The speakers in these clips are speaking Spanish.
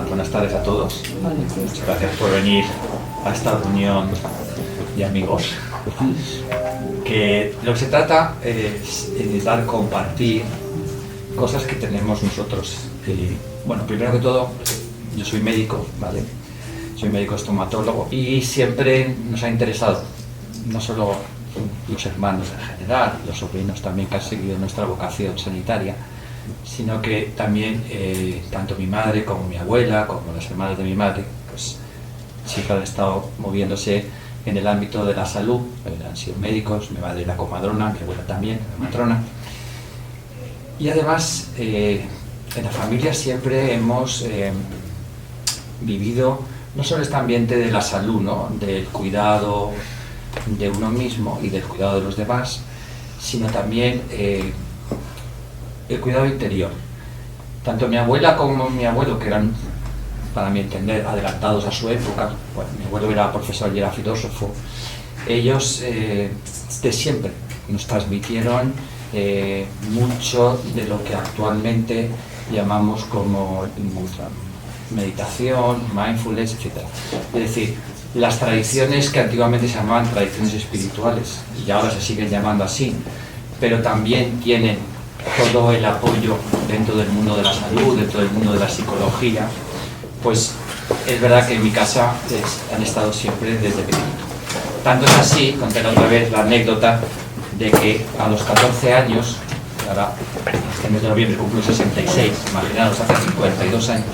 Buenas tardes a todos. Muchas gracias por venir a esta reunión de amigos. Que lo que se trata es intentar compartir cosas que tenemos nosotros. Bueno, primero que todo, yo soy médico, ¿vale? Soy médico estomatólogo y siempre nos ha interesado, no solo los hermanos en general, los sobrinos también que han seguido nuestra vocación sanitaria, sino que también tanto mi madre como mi abuela, como las hermanas de mi madre, pues siempre han estado moviéndose en el ámbito de la salud. Han sido médicos, mi madre era comadrona, mi abuela también, era matrona. Y además, en la familia siempre hemos vivido no solo este ambiente de la salud, ¿no?, del cuidado de uno mismo y del cuidado de los demás, sino también el cuidado interior. Tanto mi abuela como mi abuelo, que eran, para mi entender, adelantados a su época, bueno, mi abuelo era profesor y era filósofo, ellos de siempre nos transmitieron mucho de lo que actualmente llamamos como meditación, mindfulness, etc. Es decir, las tradiciones que antiguamente se llamaban tradiciones espirituales, y ahora se siguen llamando así, pero también tienen todo el apoyo dentro del mundo de la salud, dentro del mundo de la psicología, pues es verdad que en mi casa han estado siempre desde pequeñito. Tanto es así, conté otra vez la anécdota de que a los 14 años, ahora este mes de noviembre cumplo 66, imaginaros, hace 52 años,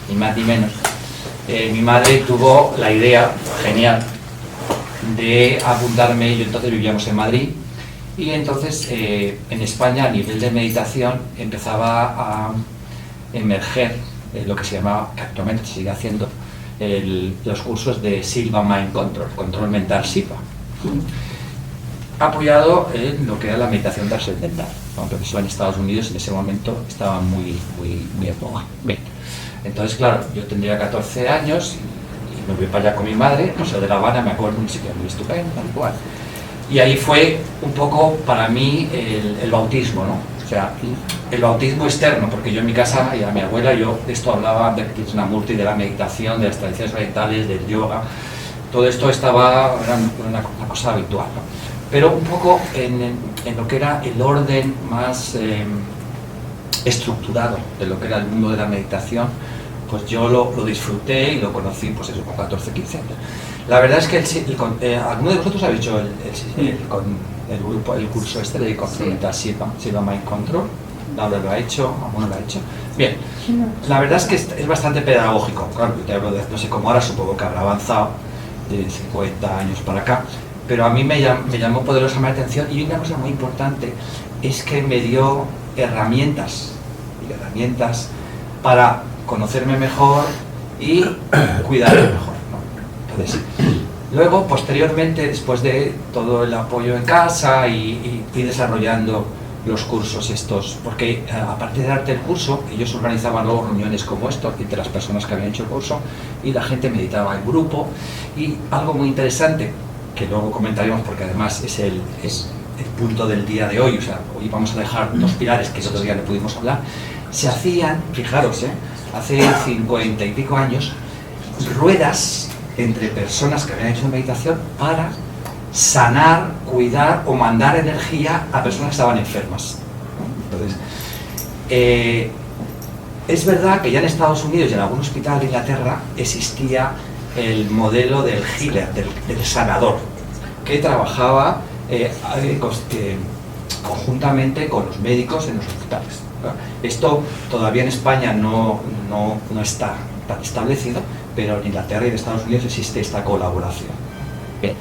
ni más ni menos, mi madre tuvo la idea genial de apuntarme. Yo entonces vivíamos en Madrid, y entonces en España a nivel de meditación empezaba a emerger lo que se llamaba, que actualmente se sigue haciendo, los cursos de Silva Mind Control, control mental Silva, apoyado en lo que era la meditación trascendental, aunque eso en Estados Unidos en ese momento estaba muy en boga. Bien. Entonces, claro, yo tendría 14 años y me voy para allá con mi madre, no sé, de La Habana, me acuerdo, un sitio muy estupendo, tal cual. Y ahí fue un poco para mí el bautismo, ¿no? O sea, el bautismo externo, porque yo en mi casa y a mi abuela, yo de esto hablaba de Krishnamurti, de la meditación, de las tradiciones orientales, del yoga, todo esto era una cosa habitual, ¿no? Pero un poco en lo que era el orden más estructurado de lo que era el mundo de la meditación, pues yo lo disfruté y lo conocí, pues eso, con 14, 15 años. La verdad es que ¿alguno de vosotros ha hecho el curso este de control mental Silva Mind Control? Laura lo ha hecho, alguno lo ha hecho. Bien, la verdad es que es bastante pedagógico. Claro, yo te hablo de, no sé cómo ahora, supongo que habrá avanzado de 50 años para acá, pero a mí me llamó poderosamente la atención, y una cosa muy importante es que me dio herramientas para conocerme mejor y cuidarme mejor, ¿no? Entonces, luego, posteriormente, después de todo el apoyo en casa y desarrollando los cursos estos, porque aparte de darte el curso, ellos organizaban luego reuniones como esto entre las personas que habían hecho el curso, y la gente meditaba en grupo. Y algo muy interesante, que luego comentaremos porque además es el punto del día de hoy, o sea, hoy vamos a dejar dos pilares que el otro día le pudimos hablar. Se hacían, fijaros, hace 50 y pico años, ruedas entre personas que habían hecho meditación para sanar, cuidar o mandar energía a personas que estaban enfermas. Entonces, es verdad que ya en Estados Unidos y en algún hospital de Inglaterra existía el modelo del healer, del sanador, que trabajaba conjuntamente con los médicos en los hospitales. Esto todavía en España no está tan establecido, pero en Inglaterra y en Estados Unidos existe esta colaboración. Bien.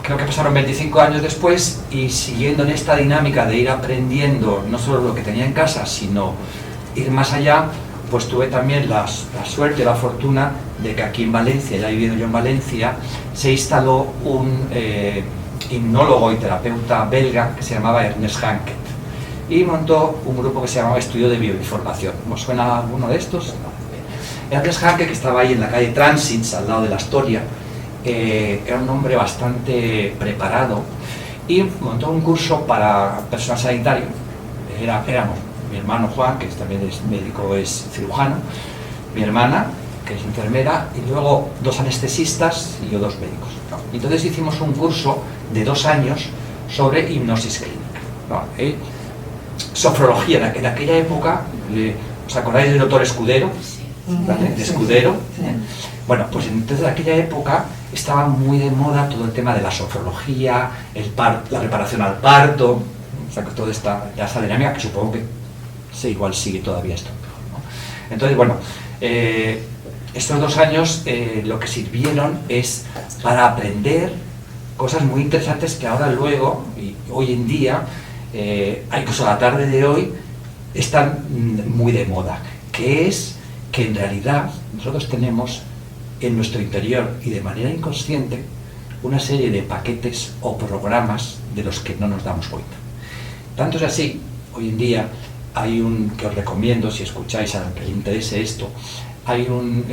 Creo que pasaron 25 años después, y siguiendo en esta dinámica de ir aprendiendo no solo lo que tenía en casa, sino ir más allá, pues tuve también la suerte, la fortuna de que aquí en Valencia, ya he vivido yo en Valencia, se instaló un hipnólogo y terapeuta belga que se llamaba Ernest Hankett, y montó un grupo que se llamaba Estudio de Bioinformación. ¿Os suena alguno de estos? Ernest Hankett, que estaba ahí en la calle Transits, al lado de la Astoria, era un hombre bastante preparado y montó un curso para personal sanitario. Éramos mi hermano Juan, que también es médico, es cirujano, mi hermana, que es enfermera, y luego 2 anestesistas y yo 2 médicos, ¿no? Y entonces hicimos un curso de 2 años sobre hipnosis clínica, ¿no? Sofrología, en aquella época, ¿os acordáis del doctor Escudero? ¿Vale? De Escudero. Bueno, pues entonces en aquella época estaba muy de moda todo el tema de la sofrología, la preparación al parto, o sea, que toda esta dinámica, que supongo que igual sigue todavía esto, ¿no? Entonces, bueno, estos 2 años lo que sirvieron es para aprender cosas muy interesantes que ahora luego, y hoy en día, incluso a la tarde de hoy, están muy de moda, que es que en realidad nosotros tenemos en nuestro interior y de manera inconsciente una serie de paquetes o programas de los que no nos damos cuenta. Tanto es así, hoy en día hay que os recomiendo, si escucháis a que le interese esto, hay un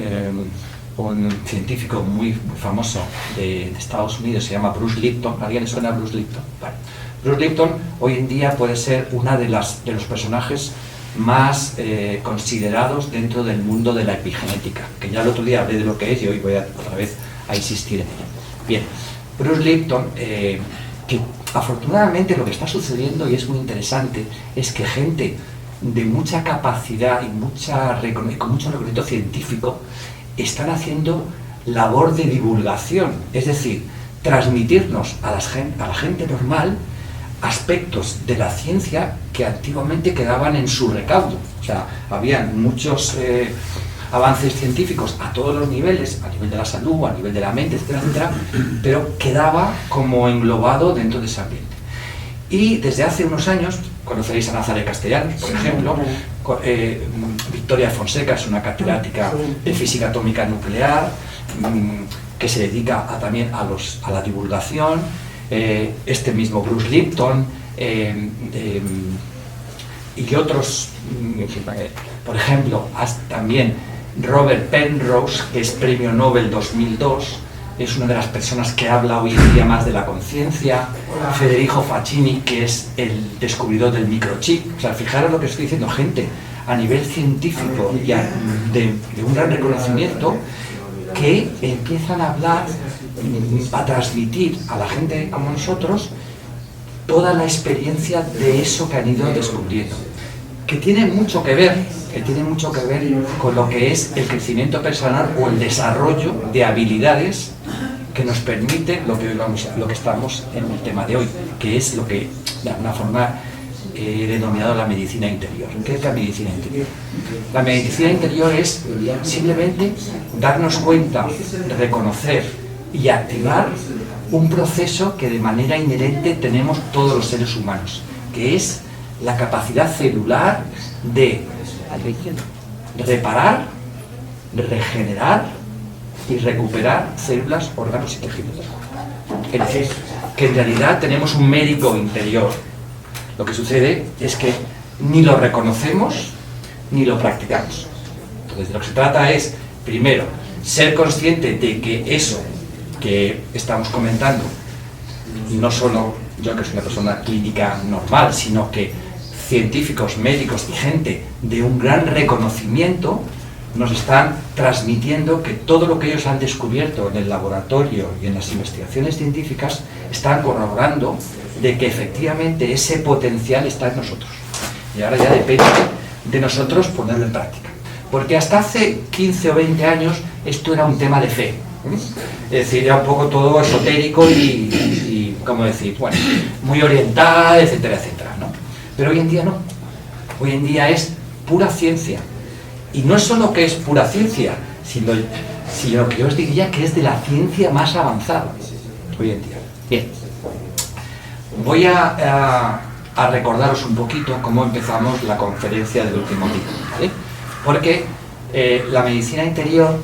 científico muy famoso de Estados Unidos, se llama Bruce Lipton. ¿Alguien le suena a Bruce Lipton? Vale. Bruce Lipton hoy en día puede ser uno de los personajes más considerados dentro del mundo de la epigenética, que ya el otro día hablé de lo que es y hoy voy otra vez a insistir en ello. Bien, Bruce Lipton, que afortunadamente lo que está sucediendo, y es muy interesante, es que gente de mucha capacidad y con mucho reconocimiento científico están haciendo labor de divulgación, es decir, transmitirnos a la gente normal aspectos de la ciencia que antiguamente quedaban en su recaudo. O sea, habían muchos avances científicos a todos los niveles, a nivel de la salud, a nivel de la mente, etcétera, etcétera, pero quedaba como englobado dentro de ese ambiente. Y desde hace unos años, conoceréis a Nazaret Castellanos, por ejemplo, Victoria Fonseca es una catedrática de física atómica nuclear, que se dedica también a la divulgación, este mismo Bruce Lipton, y otros, por ejemplo, también Robert Penrose, que es premio Nobel 2002, es una de las personas que habla hoy en día más de la conciencia. Federico Faccini, que es el descubridor del microchip. O sea, fijaros lo que estoy diciendo, gente a nivel científico y de un gran reconocimiento, que empiezan a hablar, a transmitir a la gente como nosotros toda la experiencia de eso que han ido descubriendo, que tiene mucho que ver con lo que es el crecimiento personal o el desarrollo de habilidades que nos permite lo que estamos en el tema de hoy, que es lo que de alguna forma he denominado la medicina interior. ¿Qué es la medicina interior? La medicina interior es simplemente darnos cuenta, reconocer y activar un proceso que de manera inherente tenemos todos los seres humanos, que es la capacidad celular de reparar, regenerar y recuperar células, órganos y tejidos. Es decir, que en realidad tenemos un médico interior. Lo que sucede es que ni lo reconocemos ni lo practicamos. Entonces, de lo que se trata es, primero, ser consciente de que eso que estamos comentando, no solo yo que soy una persona clínica normal, sino que científicos, médicos y gente de un gran reconocimiento nos están transmitiendo que todo lo que ellos han descubierto en el laboratorio y en las investigaciones científicas están corroborando de que efectivamente ese potencial está en nosotros. Y ahora ya depende de nosotros ponerlo en práctica. Porque hasta hace 15 o 20 años esto era un tema de fe. Es decir, era un poco todo esotérico y ¿cómo decir? Bueno, muy oriental, etcétera, etcétera, ¿no? Pero hoy en día no. Hoy en día es pura ciencia. Y no es solo que es pura ciencia, sino que yo os diría que es de la ciencia más avanzada hoy en día. Bien. Voy a recordaros un poquito cómo empezamos la conferencia del último día, ¿vale? Porque la medicina interior,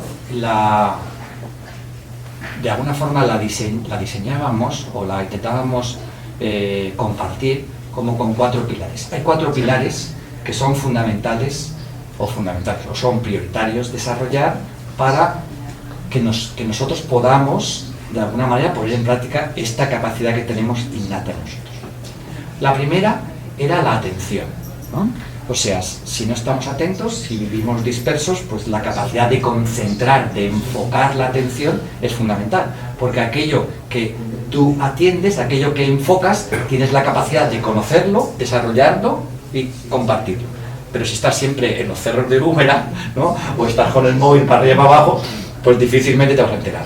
de alguna forma la diseñábamos o la intentábamos compartir como con 4 pilares. Hay 4 pilares que son fundamentales o son prioritarios desarrollar para que nosotros podamos de alguna manera poner en práctica esta capacidad que tenemos innata en nosotros. La primera era la atención, ¿no? O sea, si no estamos atentos, si vivimos dispersos, pues la capacidad de concentrar, de enfocar la atención es fundamental, porque aquello que tú atiendes, aquello que enfocas, tienes la capacidad de conocerlo, desarrollarlo y compartirlo. Pero si estás siempre en los cerros de Úbeda, ¿no?, o estás con el móvil para arriba y para abajo, pues difícilmente te vas a enterar.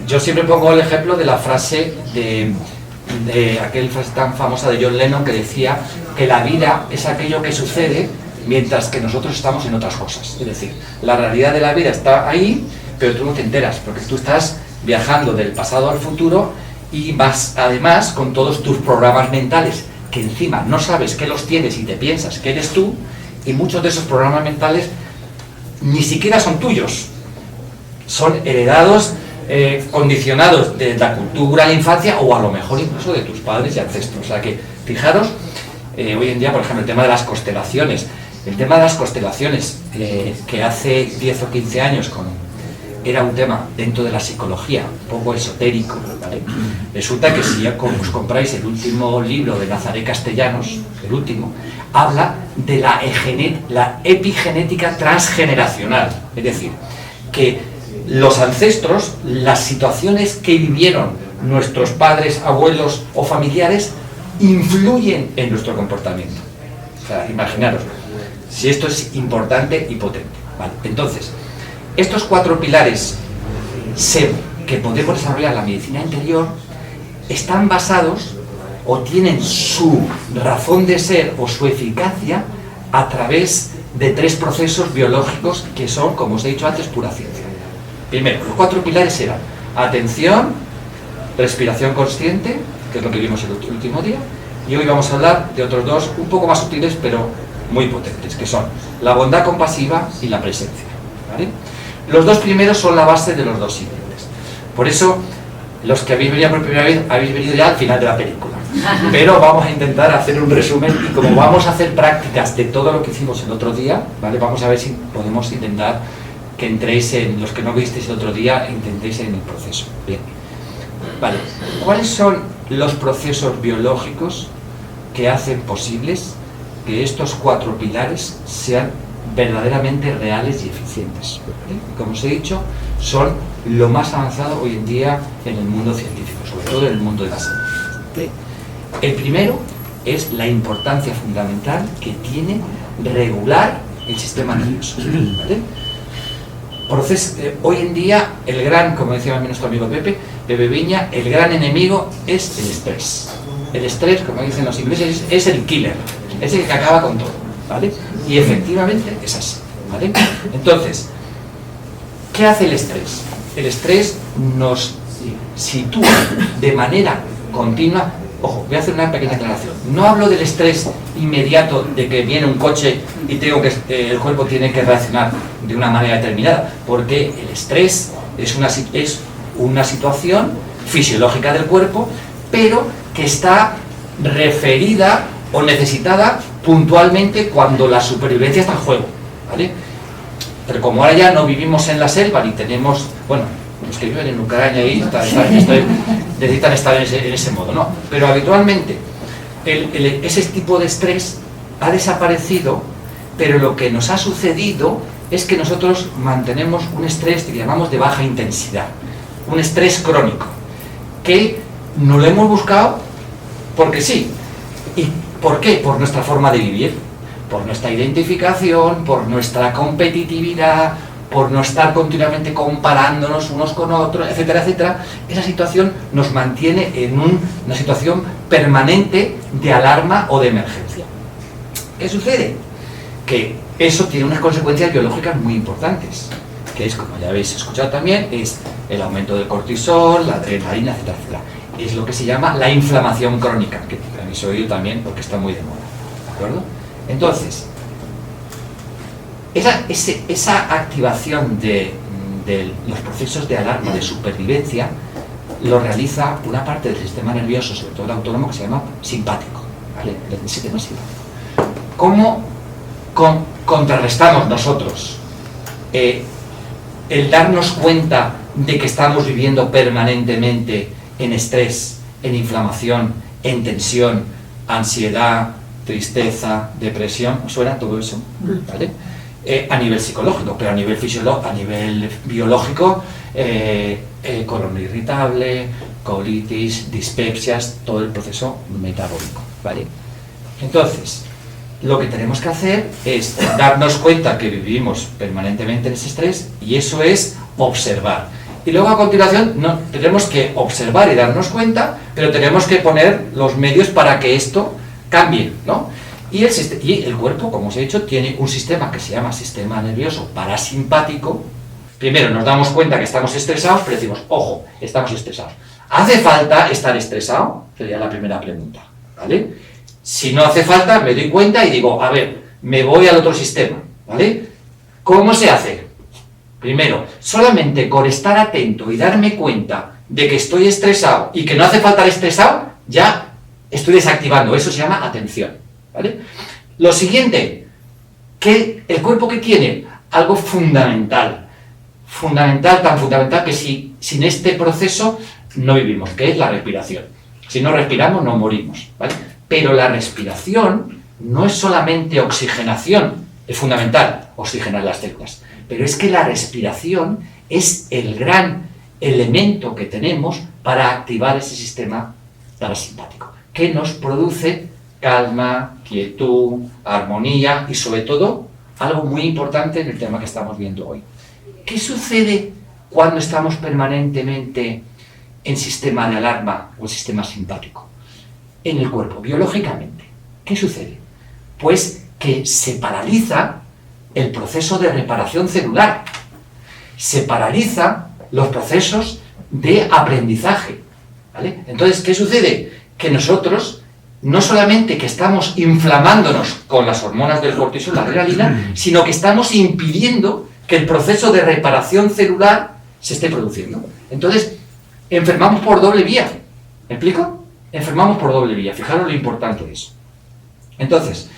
Yo siempre pongo el ejemplo de la frase de aquel frase tan famosa de John Lennon que decía que la vida es aquello que sucede mientras que nosotros estamos en otras cosas. Es decir, la realidad de la vida está ahí, pero tú no te enteras, porque tú estás viajando del pasado al futuro y vas además con todos tus programas mentales, que encima no sabes que los tienes y te piensas que eres tú, y muchos de esos programas mentales ni siquiera son tuyos, son heredados, condicionados de la cultura, la infancia, o a lo mejor incluso de tus padres y ancestros. O sea que, fijaros, hoy en día, por ejemplo, el tema de las constelaciones, que hace 10 o 15 años era un tema dentro de la psicología, un poco esotérico, ¿vale? Resulta que si ya os compráis el último libro de Nazaret Castellanos, el último, habla de la epigenética transgeneracional, es decir, que los ancestros, las situaciones que vivieron nuestros padres, abuelos o familiares, influyen en nuestro comportamiento. O sea, imaginaros, si esto es importante y potente. Vale, entonces, estos 4 pilares que podemos desarrollar en la medicina interior están basados o tienen su razón de ser o su eficacia a través de 3 procesos biológicos que son, como os he dicho antes, pura ciencia. Primero, los 4 pilares eran atención, respiración consciente, que es lo que vimos el último día, y hoy vamos a hablar de otros 2 un poco más sutiles pero muy potentes, que son la bondad compasiva y la presencia, ¿vale? Los 2 primeros son la base de los 2 siguientes. Por eso, los que habéis venido por primera vez, habéis venido ya al final de la película. Pero vamos a intentar hacer un resumen, y como vamos a hacer prácticas de todo lo que hicimos el otro día, ¿vale?, vamos a ver si podemos intentar que entréis en, los que no visteis el otro día, intentéis en el proceso. Bien. Vale. ¿Cuáles son los procesos biológicos que hacen posibles que estos 4 pilares sean verdaderamente reales y eficientes? ¿Vale? Como os he dicho, son lo más avanzado hoy en día en el mundo científico, sobre todo en el mundo de la salud. ¿Vale? El primero es la importancia fundamental que tiene regular el sistema nervioso. ¿Vale? Hoy en día, el gran, como decía nuestro amigo Pepe Viña, el gran enemigo es el estrés. El estrés, como dicen los ingleses, es el killer, es el que acaba con todo, ¿vale? Y efectivamente es así, ¿vale? Entonces, ¿qué hace el estrés? El estrés nos sitúa de manera continua. Ojo, voy a hacer una pequeña aclaración. No hablo del estrés inmediato de que viene un coche y el cuerpo tiene que reaccionar de una manera determinada, porque el estrés es una situación fisiológica del cuerpo, pero que está referida o necesitada puntualmente cuando la supervivencia está en juego, ¿vale? Pero como ahora ya no vivimos en la selva ni tenemos, bueno, los que viven en Ucrania y necesitan estar en ese modo, ¿no? Pero habitualmente ese tipo de estrés ha desaparecido, pero lo que nos ha sucedido es que nosotros mantenemos un estrés que llamamos de baja intensidad, un estrés crónico, que no lo hemos buscado porque sí. ¿Y por qué? Por nuestra forma de vivir, por nuestra identificación, por nuestra competitividad, por no estar continuamente comparándonos unos con otros, etcétera, etcétera. Esa situación nos mantiene en una situación permanente de alarma o de emergencia. ¿Qué sucede? Que eso tiene unas consecuencias biológicas muy importantes, que es, como ya habéis escuchado también, es el aumento del cortisol, la adrenalina, etcétera, etcétera. Es lo que se llama la inflamación crónica, que habéis oído también porque está muy de moda, ¿de acuerdo? Entonces, esa activación de los procesos de alarma, de supervivencia, lo realiza una parte del sistema nervioso, sobre todo el autónomo, que se llama simpático, ¿vale? El sistema simpático. ¿Cómo contrarrestamos nosotros el darnos cuenta de que estamos viviendo permanentemente en estrés, en inflamación, en tensión, ansiedad, tristeza, depresión, ¿os suena todo eso? ¿Vale? A nivel psicológico, pero a nivel fisiológico, a nivel biológico, colon irritable, colitis, dispepsias, todo el proceso metabólico, ¿vale? Entonces, lo que tenemos que hacer es darnos cuenta que vivimos permanentemente en ese estrés, y eso es observar. Y luego a continuación no, tenemos que observar y darnos cuenta, pero tenemos que poner los medios para que esto cambie, ¿no? Y el cuerpo, como os he dicho, tiene un sistema que se llama sistema nervioso parasimpático. Primero nos damos cuenta que estamos estresados, pero decimos, ojo, estamos estresados. ¿Hace falta estar estresado? Sería la primera pregunta, ¿vale? Si no hace falta, me doy cuenta y digo, a ver, me voy al otro sistema, ¿vale? ¿Cómo se hace? Primero, solamente con estar atento y darme cuenta de que estoy estresado y que no hace falta estar estresado, ya estoy desactivando. Eso se llama atención, ¿vale? Lo siguiente, que el cuerpo que tiene algo fundamental, tan fundamental que sin este proceso no vivimos, que es la respiración. Si no respiramos, no morimos, ¿vale? Pero la respiración no es solamente oxigenación, es fundamental oxigenar las células, pero es que la respiración es el gran elemento que tenemos para activar ese sistema parasimpático, que nos produce calma, quietud, armonía y sobre todo, algo muy importante en el tema que estamos viendo hoy. ¿Qué sucede cuando estamos permanentemente en sistema de alarma o en sistema simpático? En el cuerpo, biológicamente. ¿Qué sucede? Pues que se paraliza el proceso de reparación celular, se paraliza los procesos de aprendizaje, ¿vale? Entonces, ¿qué sucede? Que nosotros, no solamente que estamos inflamándonos con las hormonas del cortisol, la adrenalina, sino que estamos impidiendo que el proceso de reparación celular se esté produciendo. Entonces, enfermamos por doble vía. ¿Me explico? Enfermamos por doble vía. Fijaros lo importante de eso. Entonces,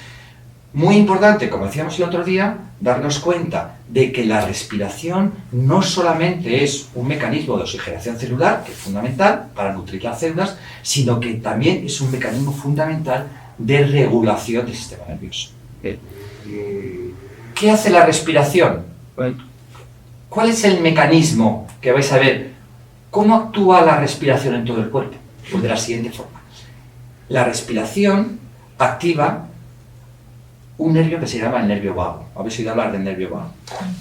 muy importante, como decíamos el otro día, darnos cuenta de que la respiración no solamente es un mecanismo de oxigenación celular, que es fundamental para nutrir las células, sino que también es un mecanismo fundamental de regulación del sistema nervioso. ¿Qué hace la respiración? ¿Cuál es el mecanismo que vais a ver? ¿Cómo actúa la respiración en todo el cuerpo? Pues de la siguiente forma. La respiración activa un nervio que se llama el nervio vago. ¿Habéis oído hablar del nervio vago?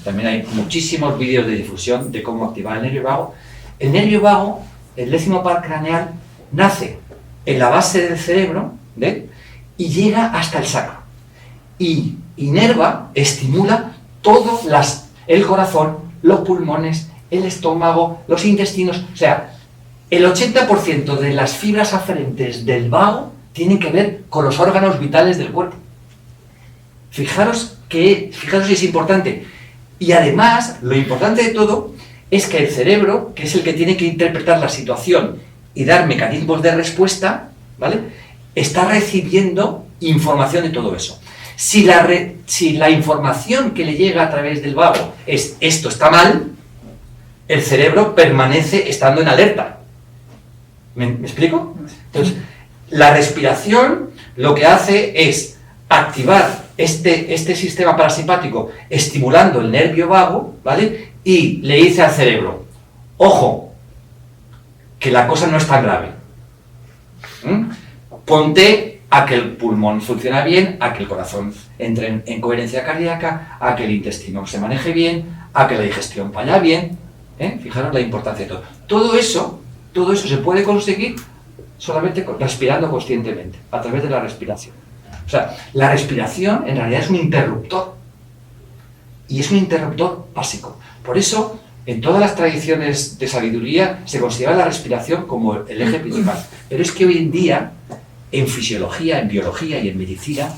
También hay muchísimos vídeos de difusión de cómo activar el nervio vago. El nervio vago, el 10º par craneal, nace en la base del cerebro, ¿ve? Y llega hasta el sacro. Y inerva, estimula todo el corazón, los pulmones, el estómago, los intestinos. O sea, el 80% de las fibras aferentes del vago tienen que ver con los órganos vitales del cuerpo. Fijaros si es importante. Y además, lo importante de todo es que el cerebro, que es el que tiene que interpretar la situación y dar mecanismos de respuesta, ¿vale?, está recibiendo información de todo eso. Si la información que le llega a través del vago es esto está mal, el cerebro permanece estando en alerta. ¿Me explico? Entonces, la respiración lo que hace es activar este sistema parasimpático estimulando el nervio vago, ¿vale? Y le dice al cerebro, ojo, que la cosa no es tan grave. Ponte a que el pulmón funcione bien, a que el corazón entre en coherencia cardíaca, a que el intestino se maneje bien, a que la digestión vaya bien. Fijaros la importancia de todo. Todo eso se puede conseguir solamente respirando conscientemente, a través de la respiración. O sea, la respiración en realidad es un interruptor. Y es un interruptor básico. Por eso, en todas las tradiciones de sabiduría se considera la respiración como el eje principal. Pero es que hoy en día, en fisiología, en biología y en medicina,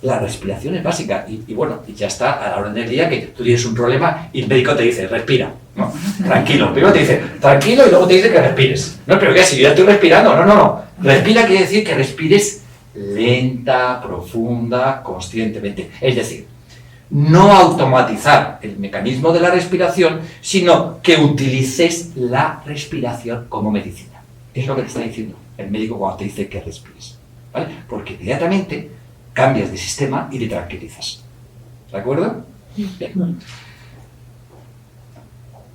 la respiración es básica. Y bueno, ya está a la orden del día que tú tienes un problema y el médico te dice, respira. No, tranquilo. Primero te dice, tranquilo, y luego te dice que respires. No, pero ¿qué? Si yo ya estoy respirando. No. Respira quiere decir que respires lenta, profunda, conscientemente. Es decir, no automatizar el mecanismo de la respiración, sino que utilices la respiración como medicina. Es lo que te está diciendo el médico cuando te dice que respires, ¿vale? Porque inmediatamente cambias de sistema y te tranquilizas. ¿De acuerdo? Bien.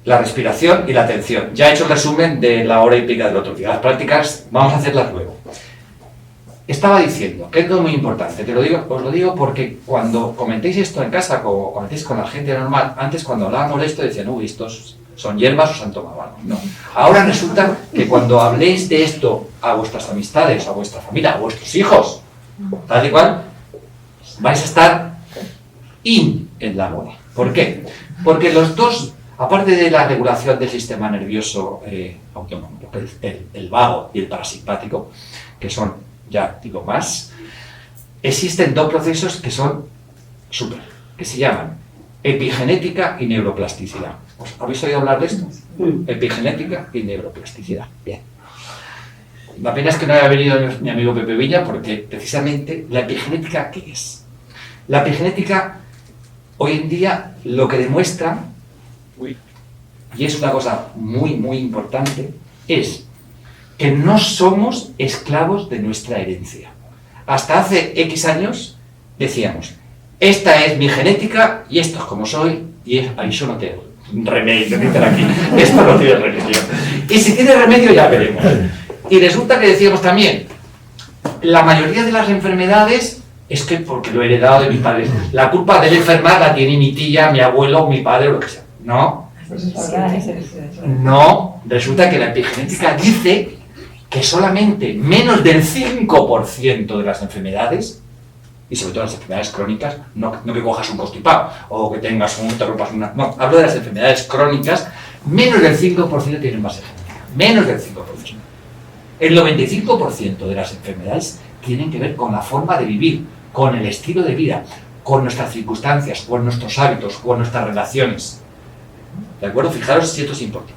La respiración y la atención. Ya he hecho el resumen de la hora y pica del otro día. Las prácticas vamos a hacerlas luego. Estaba diciendo que esto es muy importante, os lo digo porque cuando comentéis esto en casa, o comentéis con la gente normal, antes cuando hablábamos de esto decían, uy, estos son hierbas o se han tomado algo. No. Ahora resulta que cuando habléis de esto a vuestras amistades, a vuestra familia, a vuestros hijos, tal y cual, vais a estar en la moda. ¿Por qué? Porque los dos, aparte de la regulación del sistema nervioso autónomo, el vago y el parasimpático, que son, ya digo más, existen dos procesos que son que se llaman epigenética y neuroplasticidad. ¿Habéis oído hablar de esto? Epigenética y neuroplasticidad. Bien. La pena es que no haya venido mi amigo Pepe Villa, porque precisamente la epigenética, ¿qué es? La epigenética hoy en día lo que demuestra, y es una cosa muy, muy importante, es que no somos esclavos de nuestra herencia. Hasta hace X años decíamos, esta es mi genética y esto es como soy, y eso no tiene remedio, dicen aquí, esto no tiene remedio. Y si tiene remedio ya veremos. Y resulta que decíamos también, la mayoría de las enfermedades es que porque lo he heredado de mis padres. La culpa del enfermar la tiene mi tía, mi abuelo, mi padre o lo que sea. No. No, resulta que la epigenética dice que solamente menos del 5% de las enfermedades, y sobre todo las enfermedades crónicas, no que cojas un constipado o que te rompas una... No, hablo de las enfermedades crónicas, menos del 5% tienen base genética. Menos del 5%. El 95% de las enfermedades tienen que ver con la forma de vivir, con el estilo de vida, con nuestras circunstancias, con nuestros hábitos, con nuestras relaciones. ¿De acuerdo? Fijaros si esto es importante.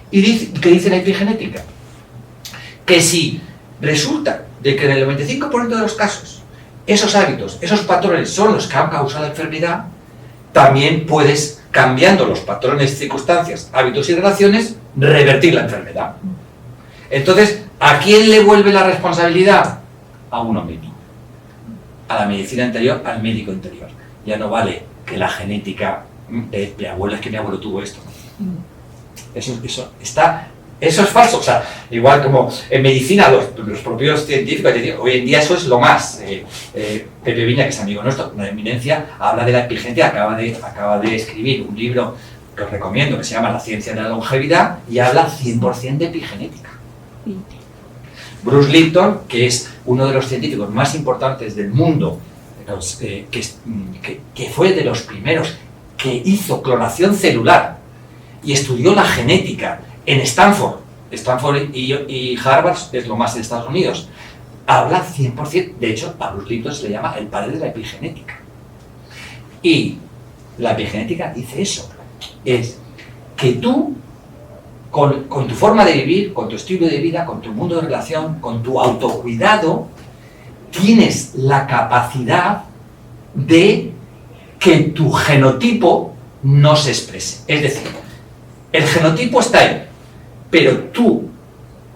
¿Y qué dice la epigenética? Que si resulta de que en el 95% de los casos esos hábitos, esos patrones son los que han causado la enfermedad, también puedes, cambiando los patrones, circunstancias, hábitos y relaciones, revertir la enfermedad. Entonces, ¿a quién le vuelve la responsabilidad? A uno mismo. A la medicina interior, al médico interior. Ya no vale que la genética de mi abuelo, es que mi abuelo tuvo esto. Eso es falso. O sea, igual como en medicina los propios científicos dicen, hoy en día eso es lo más. Pepe Viña, que es amigo nuestro, una eminencia, habla de la epigenética, acaba de escribir un libro que os recomiendo, que se llama La ciencia de la longevidad, y habla 100% de epigenética. Bruce Lipton, que es uno de los científicos más importantes del mundo, que fue de los primeros que hizo clonación celular y estudió la genética en Stanford y Harvard es lo más en Estados Unidos, habla 100%, de hecho a Bruce Lipton se le llama el padre de la epigenética. Y la epigenética dice eso, es que tú, con tu forma de vivir, con tu estilo de vida, con tu mundo de relación, con tu autocuidado, tienes la capacidad de que tu genotipo no se exprese. Es decir, el genotipo está ahí, pero tú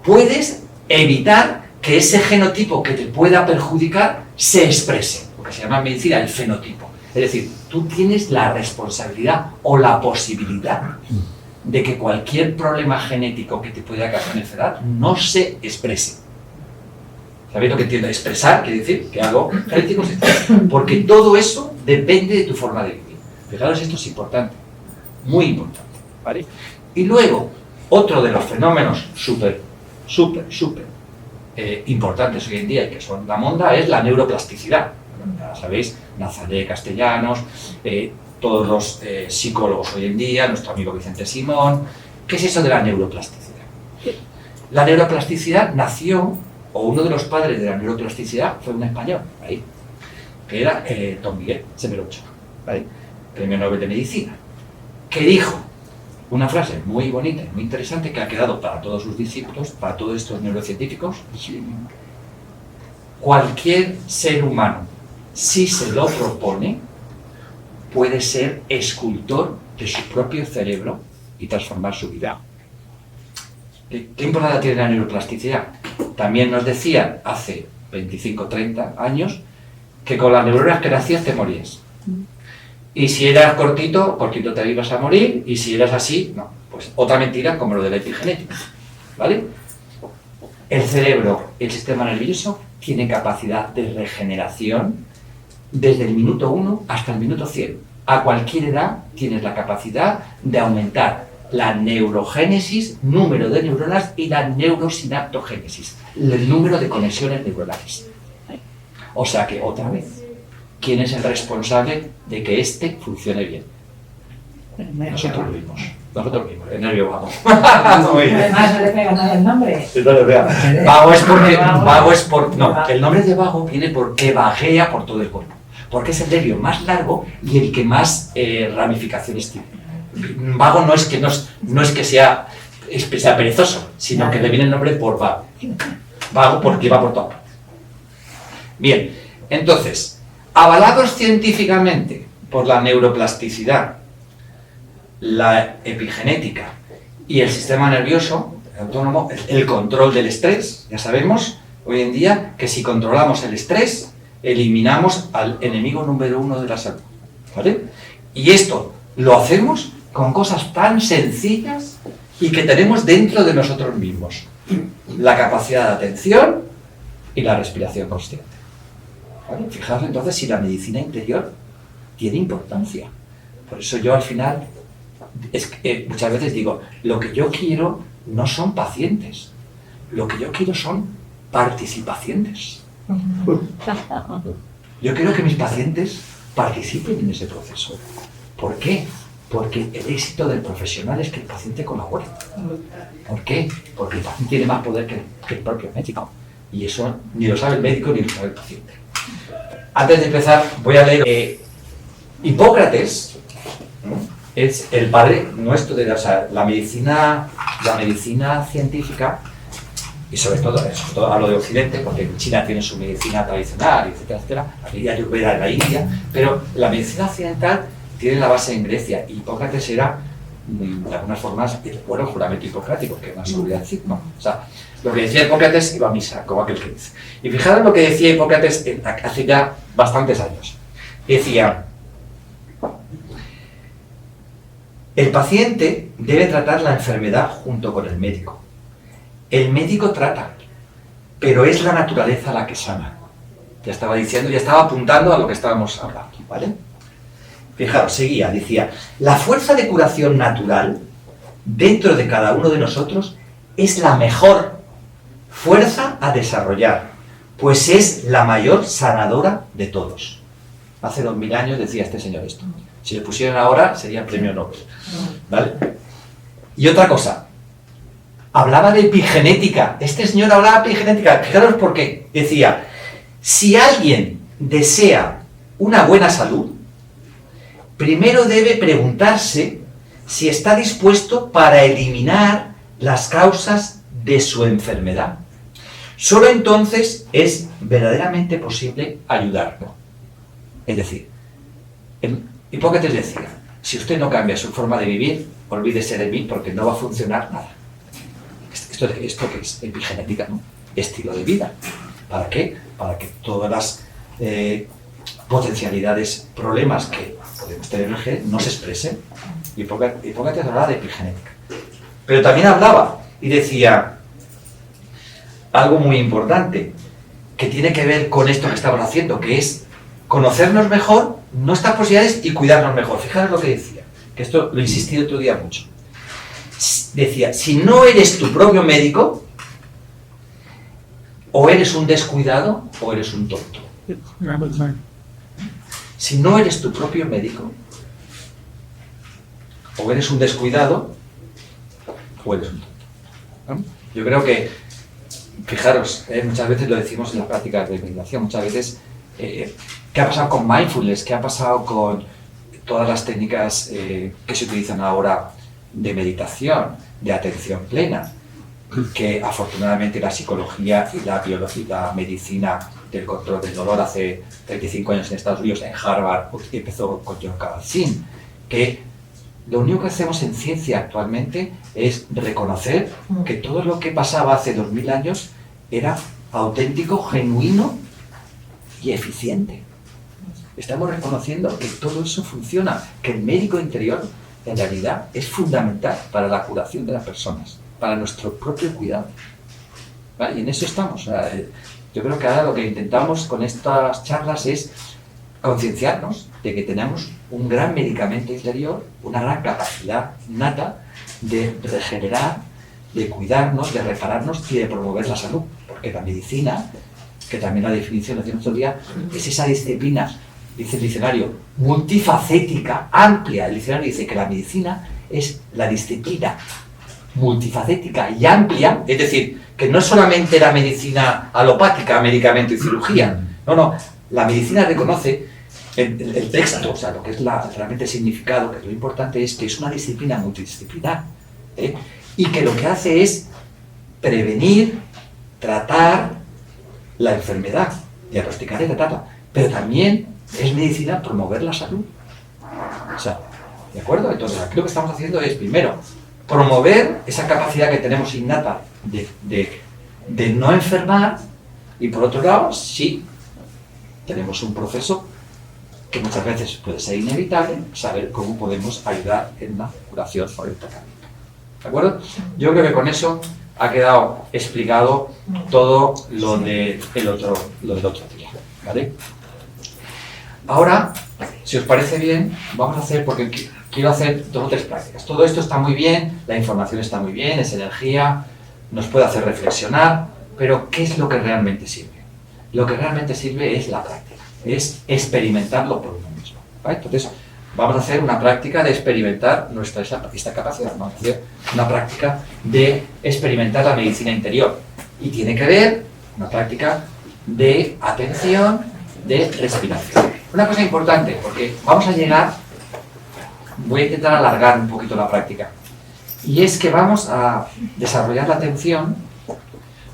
puedes evitar que ese genotipo que te pueda perjudicar se exprese, lo que se llama en medicina el fenotipo. Es decir, tú tienes la responsabilidad o la posibilidad de que cualquier problema genético que te pueda causar una enfermedad no se exprese. ¿Sabéis lo que entiendo? Expresar quiere decir que algo genético se expresa. Porque todo eso depende de tu forma de vivir. Fijaros, esto es importante, muy importante. ¿Vale? Y luego, otro de los fenómenos súper importantes hoy en día y que son la monda es la neuroplasticidad. Ya sabéis, Nazaret Castellanos, todos los psicólogos hoy en día, nuestro amigo Vicente Simón. ¿Qué es eso de la neuroplasticidad? La neuroplasticidad nació, o uno de los padres de la neuroplasticidad fue un español, ¿vale? Que era Don Miguel Semerocho, ¿vale? Premio Nobel de Medicina, que dijo una frase muy bonita y muy interesante que ha quedado para todos sus discípulos, para todos estos neurocientíficos: cualquier ser humano, si se lo propone, puede ser escultor de su propio cerebro y transformar su vida. ¿Qué importancia tiene la neuroplasticidad? También nos decían hace 25 o 30 años que con las neuronas que nacías te morías. Y si eras cortito, cortito te ibas a morir, y si eras así, no. Pues otra mentira como lo de la epigenética, ¿vale? El cerebro, el sistema nervioso, tiene capacidad de regeneración desde el minuto 1 hasta el minuto 100. A cualquier edad tienes la capacidad de aumentar la neurogénesis, número de neuronas, y la neurosinaptogénesis, el número de conexiones neuronales. O sea que, otra vez, ¿quién es el responsable de que este funcione bien? Nosotros lo vimos. Nosotros mismos, el nervio vago. Además, no le pega nada el nombre. Vago es porque. Vago es por. No, el nombre de vago viene porque vaguea por todo el cuerpo. Porque es el nervio más largo y el que más ramificaciones tiene. Vago no es que sea perezoso, sino que le viene el nombre por vago. Vago porque va por todo. Bien, entonces, avalados científicamente por la neuroplasticidad, la epigenética y el sistema nervioso autónomo, el control del estrés, ya sabemos hoy en día que si controlamos el estrés, eliminamos al enemigo número 1 de la salud, ¿vale? Y esto lo hacemos con cosas tan sencillas y que tenemos dentro de nosotros mismos: la capacidad de atención y la respiración consciente, ¿vale? Fijaos entonces si la medicina interior tiene importancia. Por eso yo al final muchas veces digo, lo que yo quiero no son pacientes, lo que yo quiero son participacientes. Yo quiero que mis pacientes participen en ese proceso. ¿Por qué? Porque el éxito del profesional es que el paciente colabore. ¿Por qué? Porque el paciente tiene más poder que el propio médico. Y eso ni lo sabe el médico ni lo sabe el paciente. Antes de empezar, voy a leer Hipócrates, ¿no? Es el padre nuestro de la medicina científica, y sobre todo hablo de Occidente, porque en China tiene su medicina tradicional, etcétera, etcétera, la medicina ayurveda en la India, pero la medicina occidental tiene la base en Grecia, y Hipócrates era, de algunas formas, el juramento hipocrático, que no se olvida decir, ¿no? O sea, lo que decía Hipócrates iba a misa, como aquel que dice. Y fijaros lo que decía Hipócrates hace ya bastantes años. Decía: el paciente debe tratar la enfermedad junto con el médico. El médico trata, pero es la naturaleza la que sana. Ya estaba diciendo, ya estaba apuntando a lo que estábamos hablando, ¿vale? Fijaros, seguía, decía: la fuerza de curación natural dentro de cada uno de nosotros es la mejor fuerza a desarrollar, pues es la mayor sanadora de todos. Hace 2000 años decía este señor esto. Si le pusieran ahora, sería premio Nobel, ¿vale? Y otra cosa, hablaba de epigenética. Este señor hablaba de epigenética. Fijaros por qué. Decía: si alguien desea una buena salud, primero debe preguntarse si está dispuesto para eliminar las causas de su enfermedad. Solo entonces es verdaderamente posible ayudarlo. Es decir, Hipócrates decía: si usted no cambia su forma de vivir, olvídese de mí porque no va a funcionar nada. ¿Esto qué es? Epigenética, ¿no? Estilo de vida. ¿Para qué? Para que todas las potencialidades, problemas que podemos tener en el gen no se expresen. Hipócrates hablaba de epigenética. Pero también hablaba y decía algo muy importante que tiene que ver con esto que estamos haciendo, que es conocernos mejor, nuestras posibilidades y cuidarnos mejor. Fijaros lo que decía, que esto lo insistí otro día mucho. Decía: si no eres tu propio médico, o eres un descuidado o eres un tonto. Si no eres tu propio médico, o eres un descuidado o eres un tonto, ¿no? Yo creo que, fijaros, muchas veces lo decimos en las prácticas de meditación, muchas veces, ¿qué ha pasado con mindfulness? ¿Qué ha pasado con todas las técnicas que se utilizan ahora de meditación, de atención plena? Que afortunadamente la psicología y la biología, la medicina del control del dolor hace 35 años en Estados Unidos, en Harvard, empezó con John Kabat-Zinn, que lo único que hacemos en ciencia actualmente es reconocer que todo lo que pasaba hace 2000 años era auténtico, genuino y eficiente. estamos reconociendo que todo eso funciona, que el médico interior en realidad es fundamental para la curación de las personas, para nuestro propio cuidado. ¿Vale? Y en eso estamos. O sea, yo creo que ahora lo que intentamos con estas charlas es concienciarnos de que tenemos un gran medicamento interior, una gran capacidad innata de regenerar, de cuidarnos, de repararnos y de promover la salud. Porque la medicina, que también la definición lo tiene otro día, es esa disciplina, dice el diccionario, multifacética, amplia. El diccionario dice que la medicina es la disciplina multifacética y amplia, es decir, que no solamente la medicina alopática, medicamento y cirugía, no, la medicina reconoce el texto, o sea, lo que es realmente el significado, que es lo importante, es que es una disciplina multidisciplinar, y que lo que hace es prevenir, tratar la enfermedad, diagnosticar y tratarla, pero también es medicina promover la salud. O sea, ¿de acuerdo? Entonces, aquí lo que estamos haciendo es, primero, promover esa capacidad que tenemos innata de no enfermar, y por otro lado, sí, tenemos un proceso que muchas veces puede ser inevitable, saber cómo podemos ayudar en la curación o el tratamiento. ¿De acuerdo? Yo creo que con eso ha quedado explicado todo lo del otro día. ¿Vale? Ahora, si os parece bien, vamos a hacer, porque quiero hacer 2 o 3 prácticas. Todo esto está muy bien, la información está muy bien, es energía, nos puede hacer reflexionar, pero ¿qué es lo que realmente sirve? Lo que realmente sirve es la práctica, es experimentarlo por uno mismo. ¿Vale? Entonces, vamos a hacer una práctica de experimentar esta capacidad, vamos a hacer una práctica de experimentar la medicina interior. Y tiene que ver una práctica de atención, de respiración. Una cosa importante, porque vamos a llegar, voy a intentar alargar un poquito la práctica, y es que vamos a desarrollar la atención,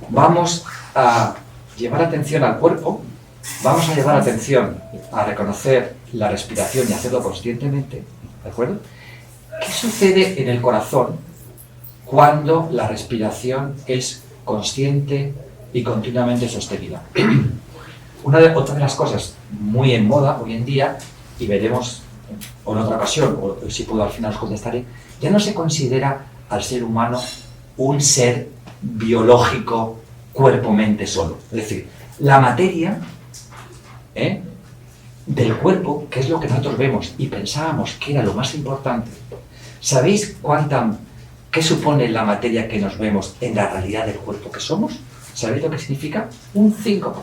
vamos a llevar atención al cuerpo, vamos a llevar atención a reconocer la respiración y hacerlo conscientemente, ¿de acuerdo? ¿Qué sucede en el corazón cuando la respiración es consciente y continuamente sostenida? Otra de las cosas muy en moda hoy en día, y veremos o en otra ocasión, o si puedo al final os contestaré, ya no se considera al ser humano un ser biológico, cuerpo-mente solo. Es decir, la materia del cuerpo, que es lo que nosotros vemos y pensábamos que era lo más importante, ¿sabéis qué supone la materia que nos vemos en la realidad del cuerpo que somos? ¿Sabéis lo que significa? Un 5%.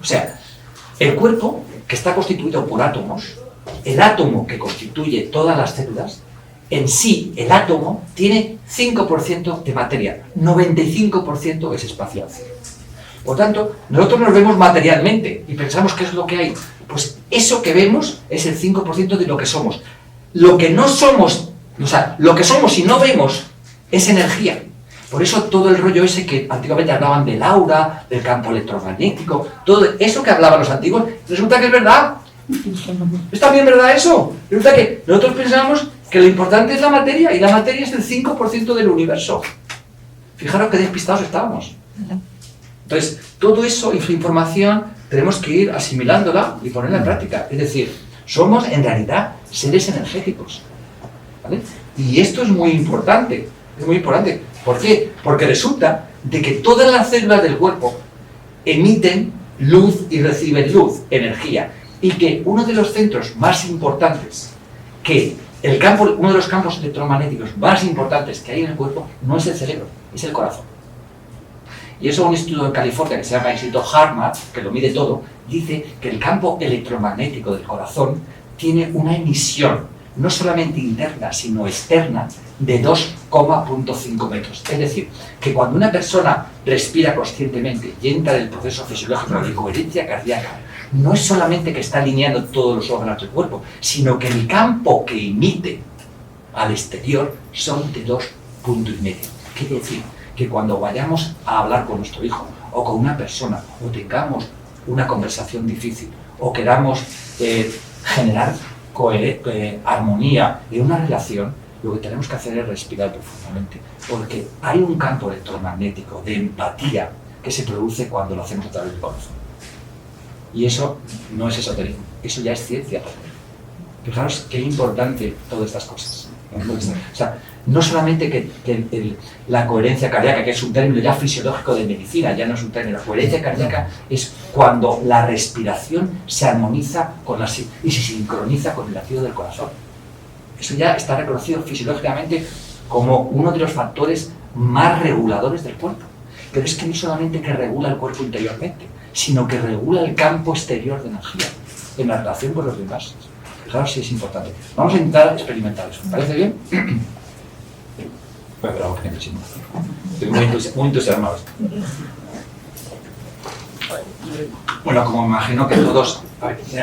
O sea, el cuerpo, que está constituido por átomos, el átomo que constituye todas las células, en sí, el átomo tiene 5% de materia, 95% es espacial. Por tanto, nosotros nos vemos materialmente y pensamos que es lo que hay. Pues eso que vemos es el 5% de lo que somos. Lo que no somos, o sea, lo que somos y no vemos es energía. Por eso todo el rollo ese que antiguamente hablaban del aura, del campo electromagnético, todo eso que hablaban los antiguos, resulta que es verdad. ¿Es también verdad eso? Resulta que nosotros pensábamos que lo importante es la materia, y la materia es el 5% del universo. Fijaros qué despistados estábamos. Entonces, todo eso, esa información, tenemos que ir asimilándola y ponerla en práctica. Es decir, somos en realidad seres energéticos. ¿Vale? Y esto es muy importante. Es muy importante. ¿Por qué? Porque resulta de que todas las células del cuerpo emiten luz y reciben luz, energía. Y que uno de los centros más importantes, uno de los campos electromagnéticos más importantes que hay en el cuerpo, no es el cerebro, es el corazón. Y eso un instituto en California que se llama Instituto Harvard, que lo mide todo, dice que el campo electromagnético del corazón tiene una emisión, no solamente interna, sino externa, de 2,5 metros. Es decir, que cuando una persona respira conscientemente y entra en el proceso fisiológico de coherencia cardíaca, no es solamente que está alineando todos los órganos del cuerpo, sino que el campo que emite al exterior son de 2,5 metros. Quiere decir que cuando vayamos a hablar con nuestro hijo o con una persona, o tengamos una conversación difícil, o queramos generar armonía en una relación, lo que tenemos que hacer es respirar profundamente, porque hay un campo electromagnético de empatía que se produce cuando lo hacemos a través del corazón. Y eso no es esoterismo. Eso ya es ciencia. Fijaros qué importante todas estas cosas. O sea, no solamente que la coherencia cardíaca, que es un término ya fisiológico de medicina, ya no es un término. La coherencia cardíaca es cuando la respiración se armoniza y se sincroniza con el latido del corazón. Eso ya está reconocido fisiológicamente como uno de los factores más reguladores del cuerpo. Pero es que no solamente que regula el cuerpo interiormente, sino que regula el campo exterior de energía en la relación con los demás. Fijaros si es importante. Vamos a intentar experimentar eso. ¿Me parece bien? Bueno, pero estoy muy entusiasmado. Bueno, como me imagino que todos,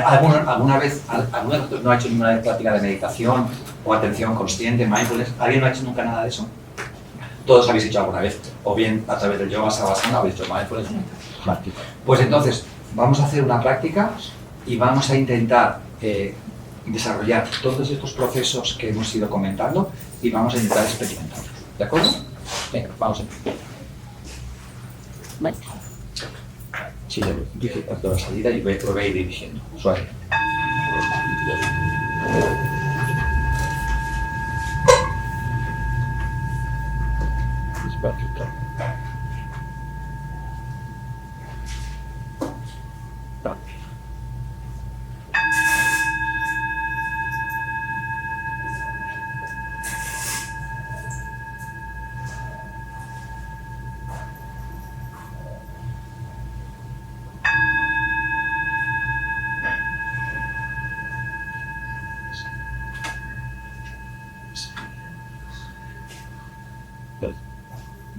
alguna vez, alguno de nosotros no ha hecho ninguna práctica de meditación o atención consciente, mindfulness. ¿Alguien no ha hecho nunca nada de eso? Todos habéis hecho alguna vez, o bien a través del yoga savasana habéis hecho mindfulness. Pues entonces, vamos a hacer una práctica y vamos a intentar desarrollar todos estos procesos que hemos ido comentando y vamos a intentar experimentar. ¿De acuerdo? Venga, vamos a empezar. Vale. Sí, dice tanto la salida y lo voy a ir dirigiendo. Suave.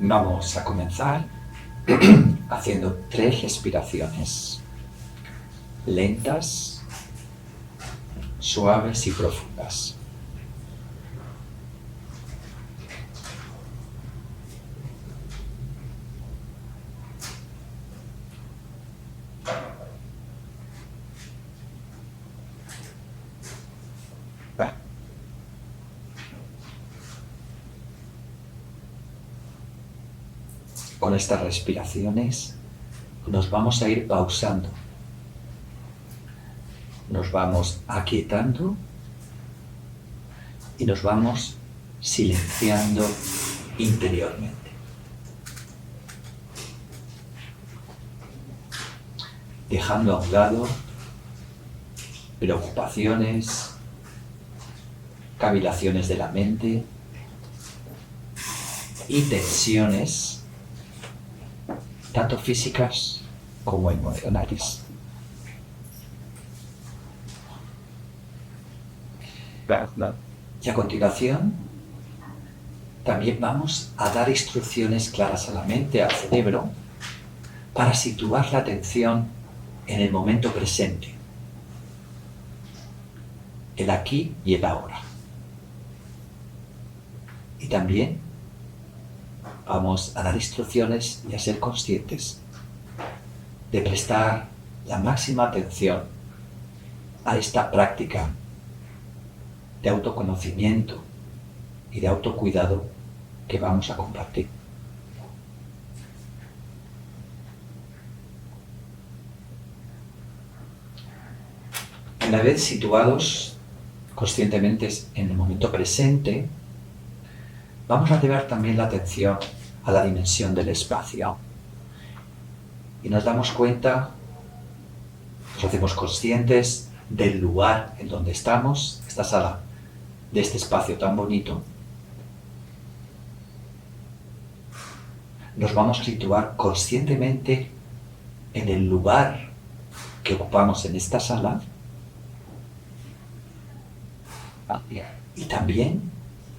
Vamos a comenzar haciendo 3 respiraciones lentas, suaves y profundas. Con estas respiraciones nos vamos a ir pausando, nos vamos aquietando y nos vamos silenciando interiormente. Dejando a un lado preocupaciones, cavilaciones de la mente y tensiones tanto físicas como emocionales. Y a continuación, también vamos a dar instrucciones claras a la mente, al cerebro, para situar la atención en el momento presente, el aquí y el ahora. Y también vamos a dar instrucciones y a ser conscientes de prestar la máxima atención a esta práctica de autoconocimiento y de autocuidado que vamos a compartir. Una vez situados conscientemente en el momento presente, vamos a llevar también la atención a la dimensión del espacio. Y nos damos cuenta, nos hacemos conscientes del lugar en donde estamos, esta sala, de este espacio tan bonito. Nos vamos a situar conscientemente en el lugar que ocupamos en esta sala. Y también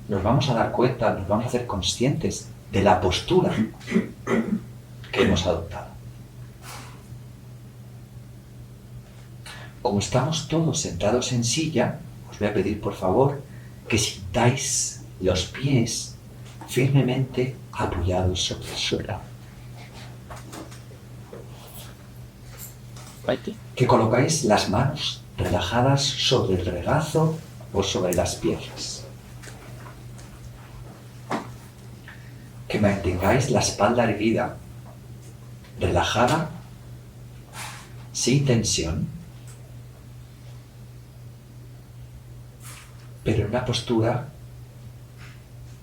nos vamos a dar cuenta, nos vamos a hacer conscientes de la postura que hemos adoptado. Como estamos todos sentados en silla, os voy a pedir por favor que sintáis los pies firmemente apoyados sobre el suelo. Que colocáis las manos relajadas sobre el regazo o sobre las piernas. Que mantengáis la espalda erguida, relajada, sin tensión. pero en una postura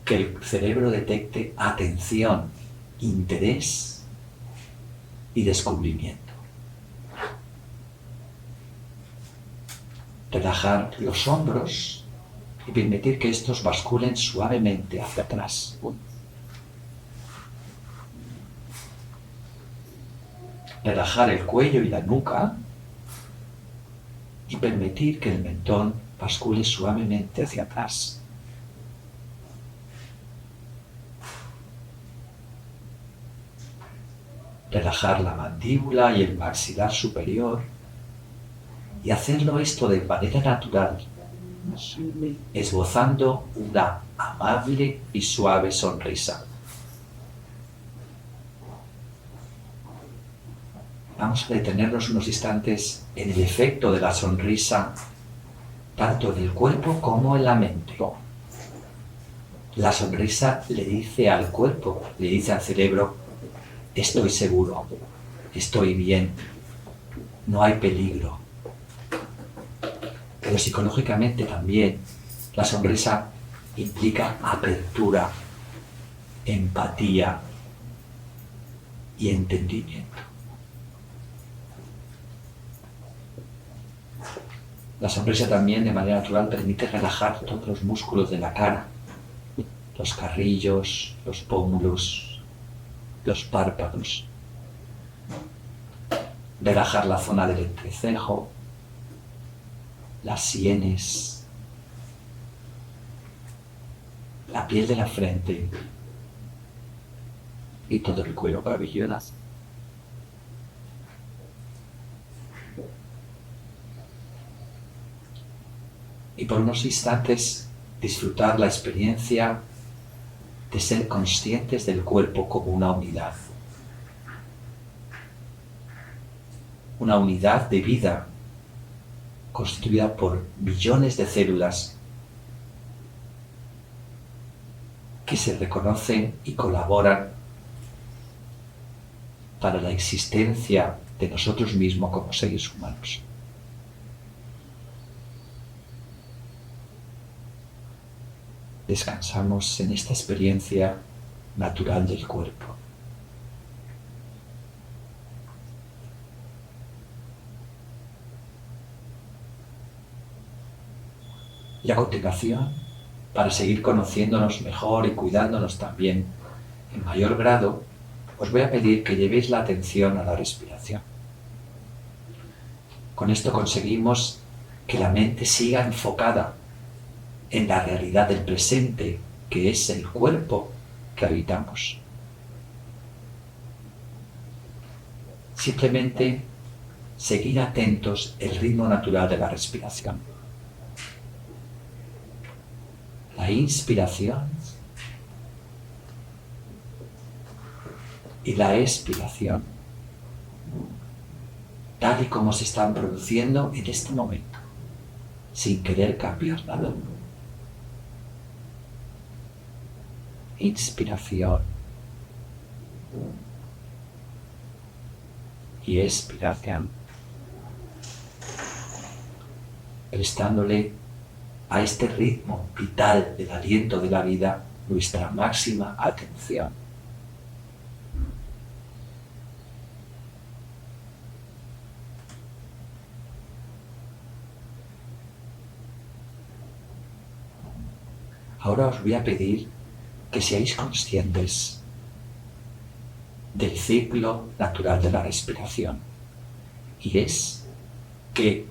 que el cerebro detecte atención, interés y descubrimiento. Relajar los hombros y permitir que estos basculen suavemente hacia atrás. Relajar el cuello y la nuca y permitir que el mentón bascule suavemente hacia atrás. Relajar la mandíbula y el maxilar superior y hacerlo esto de manera natural, esbozando una amable y suave sonrisa. Vamos a detenernos unos instantes en el efecto de la sonrisa, tanto en el cuerpo como en la mente. La sonrisa le dice al cuerpo, le dice al cerebro: estoy seguro, estoy bien, no hay peligro. Pero psicológicamente también la sonrisa implica apertura, empatía y entendimiento. La sonrisa también de manera natural permite relajar todos los músculos de la cara, los carrillos, los pómulos, los párpados. Relajar la zona del entrecejo, las sienes, la piel de la frente y todo el cuero cabelludo. Y por unos instantes disfrutar la experiencia de ser conscientes del cuerpo como una unidad. Una unidad de vida constituida por millones de células que se reconocen y colaboran para la existencia de nosotros mismos como seres humanos. Descansamos en esta experiencia natural del cuerpo. Y a continuación, para seguir conociéndonos mejor y cuidándonos también en mayor grado, os voy a pedir que llevéis la atención a la respiración. Con esto conseguimos que la mente siga enfocada en la realidad del presente, que es el cuerpo que habitamos. Simplemente seguir atentos el ritmo natural de la respiración. La inspiración y la expiración, tal y como se están produciendo en este momento, sin querer cambiar nada. Inspiración y expiración, prestándole a este ritmo vital del aliento de la vida nuestra máxima atención. Ahora os voy a pedir que seáis conscientes del ciclo natural de la respiración, y es que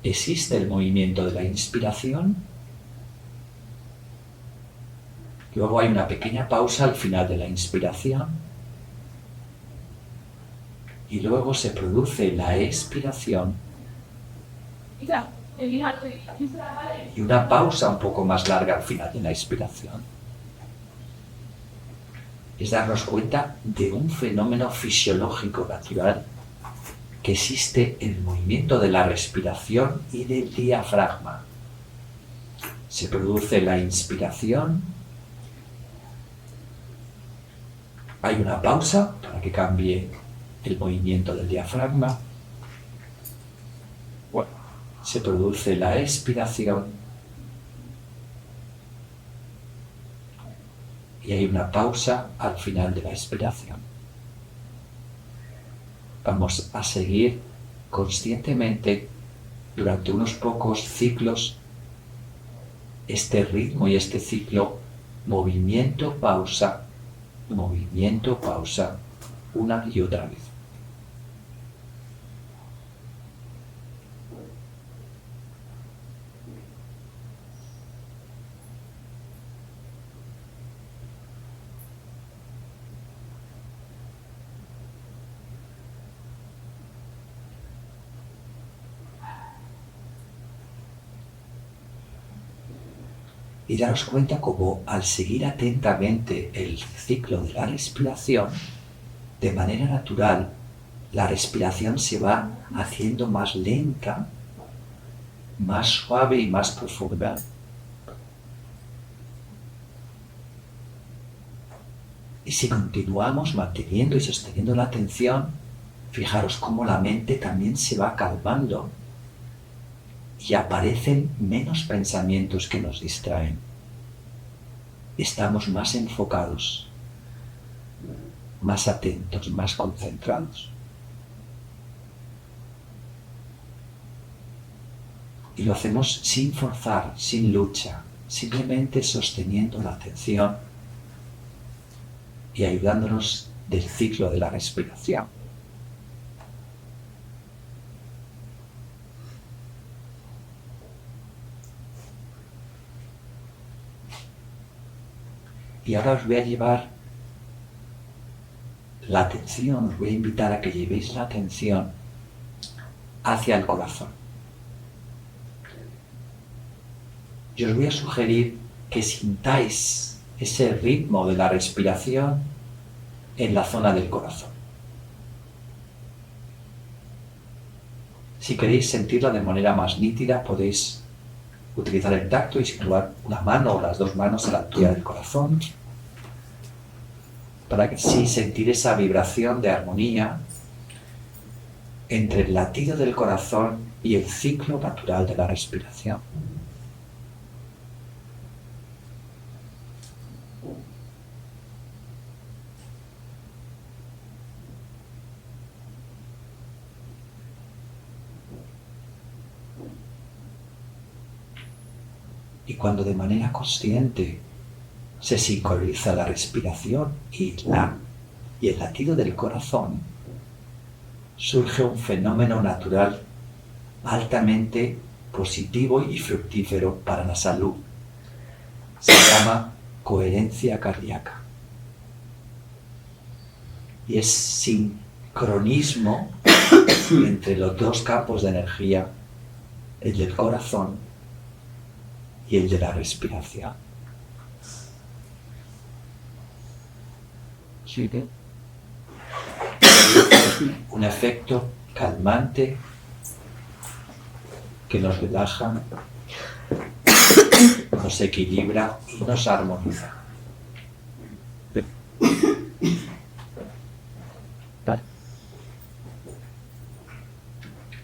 existe el movimiento de la inspiración, luego hay una pequeña pausa al final de la inspiración y luego se produce la expiración y una pausa un poco más larga al final de la expiración. Es darnos cuenta de un fenómeno fisiológico natural que existe en el movimiento de la respiración y del diafragma. Se produce la inspiración, hay una pausa para que cambie el movimiento del diafragma, se produce la expiración y hay una pausa al final de la expiración. Vamos a seguir conscientemente durante unos pocos ciclos este ritmo y este ciclo, movimiento, pausa, una y otra vez. Y daros cuenta cómo al seguir atentamente el ciclo de la respiración, de manera natural, la respiración se va haciendo más lenta, más suave y más profunda. Y si continuamos manteniendo y sosteniendo la atención, fijaros cómo la mente también se va calmando y aparecen menos pensamientos que nos distraen. Estamos más enfocados, más atentos, más concentrados. Y lo hacemos sin forzar, sin lucha, simplemente sosteniendo la atención y ayudándonos del ciclo de la respiración. Y ahora os voy a llevar la atención, os voy a invitar a que llevéis la atención hacia el corazón. Y os voy a sugerir que sintáis ese ritmo de la respiración en la zona del corazón. Si queréis sentirla de manera más nítida, podéis utilizar el tacto y situar una mano o las dos manos a la altura del corazón para que sí sentir esa vibración de armonía entre el latido del corazón y el ciclo natural de la respiración. Y cuando de manera consciente se sincroniza la respiración y el latido del corazón, surge un fenómeno natural altamente positivo y fructífero para la salud. Se llama coherencia cardíaca. Y es sincronismo entre los dos campos de energía, el del corazón y el de la respiración. ¿Sigue? Un efecto calmante que nos relaja, nos equilibra y nos armoniza.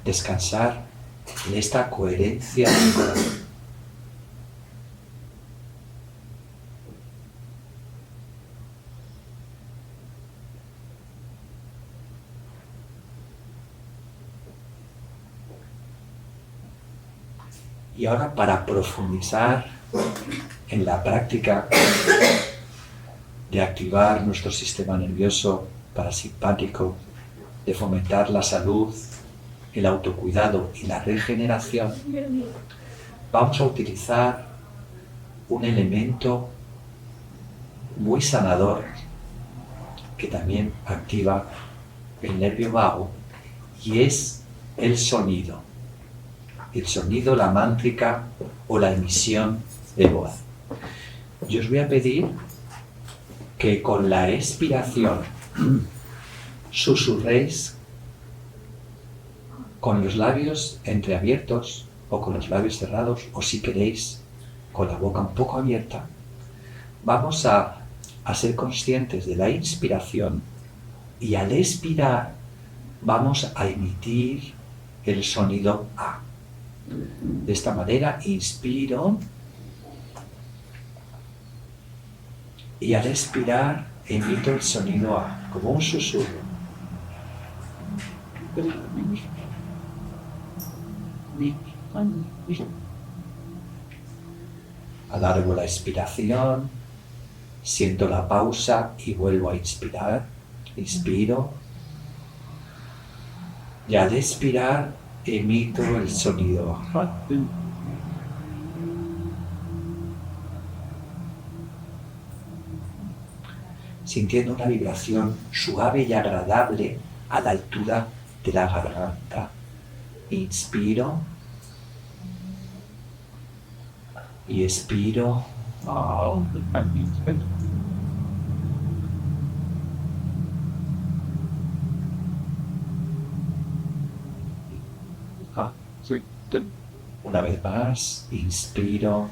Descansar en esta coherencia del corazón. Y ahora, para profundizar en la práctica de activar nuestro sistema nervioso parasimpático, de fomentar la salud, el autocuidado y la regeneración, vamos a utilizar un elemento muy sanador que también activa el nervio vago, y es el sonido. El sonido, la mántrica o la emisión de voz. Yo os voy a pedir que con la expiración susurréis con los labios entreabiertos o con los labios cerrados, o si queréis con la boca un poco abierta. Vamos a ser conscientes de la inspiración, y al expirar vamos a emitir el sonido A. De esta manera inspiro Y al expirar emito el sonido A, como un susurro. Alargo la expiración, siento la pausa y vuelvo a inspirar. Inspiro. Y al expirar emito el sonido A. Sintiendo una vibración suave y agradable a la altura de la garganta. Inspiro y expiro. Una vez más, inspiro.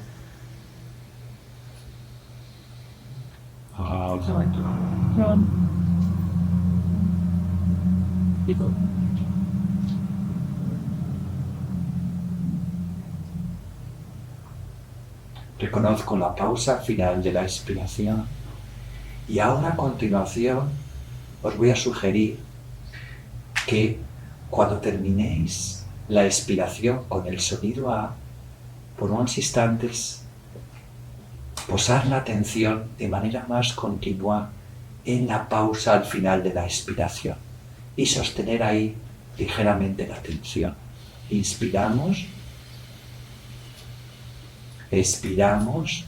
Reconozco la pausa final de la expiración y ahora a continuación os voy a sugerir que cuando terminéis la expiración con el sonido A, por unos instantes posar la atención de manera más continua en la pausa al final de la expiración y sostener ahí ligeramente la atención. Inspiramos, expiramos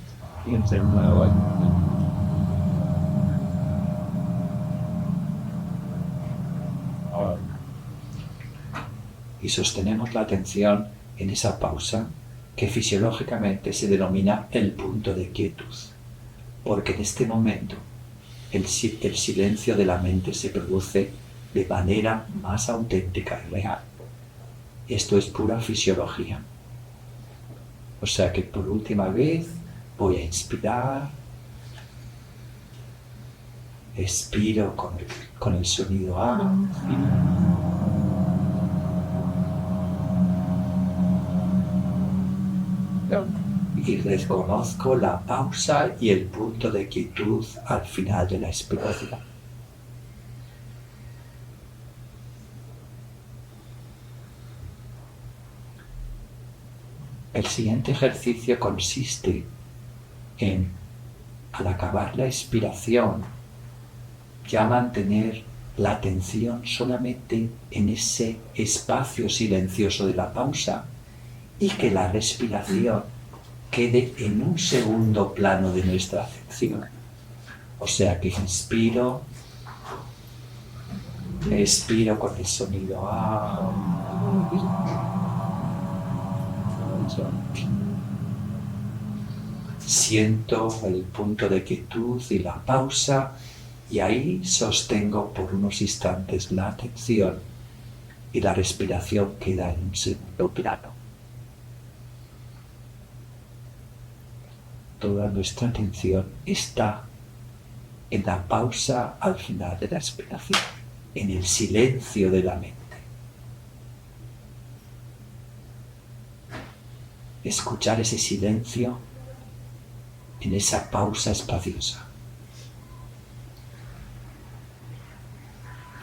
y sostenemos la atención en esa pausa que fisiológicamente se denomina el punto de quietud, porque en este momento el silencio de la mente se produce de manera más auténtica y real. Esto es pura fisiología. O sea que por última vez voy a inspirar, expiro con el sonido A. Y reconozco la pausa y el punto de quietud al final de la expiración. El siguiente ejercicio consiste en, al acabar la expiración, ya mantener la atención solamente en ese espacio silencioso de la pausa y que la respiración quede en un segundo plano de nuestra atención. O sea que inspiro, expiro con el sonido A. Siento el punto de quietud y la pausa y ahí sostengo por unos instantes la atención y la respiración queda en un segundo plano. Toda nuestra atención está en la pausa al final de la expiración, en el silencio de la mente. Escuchar ese silencio en esa pausa espaciosa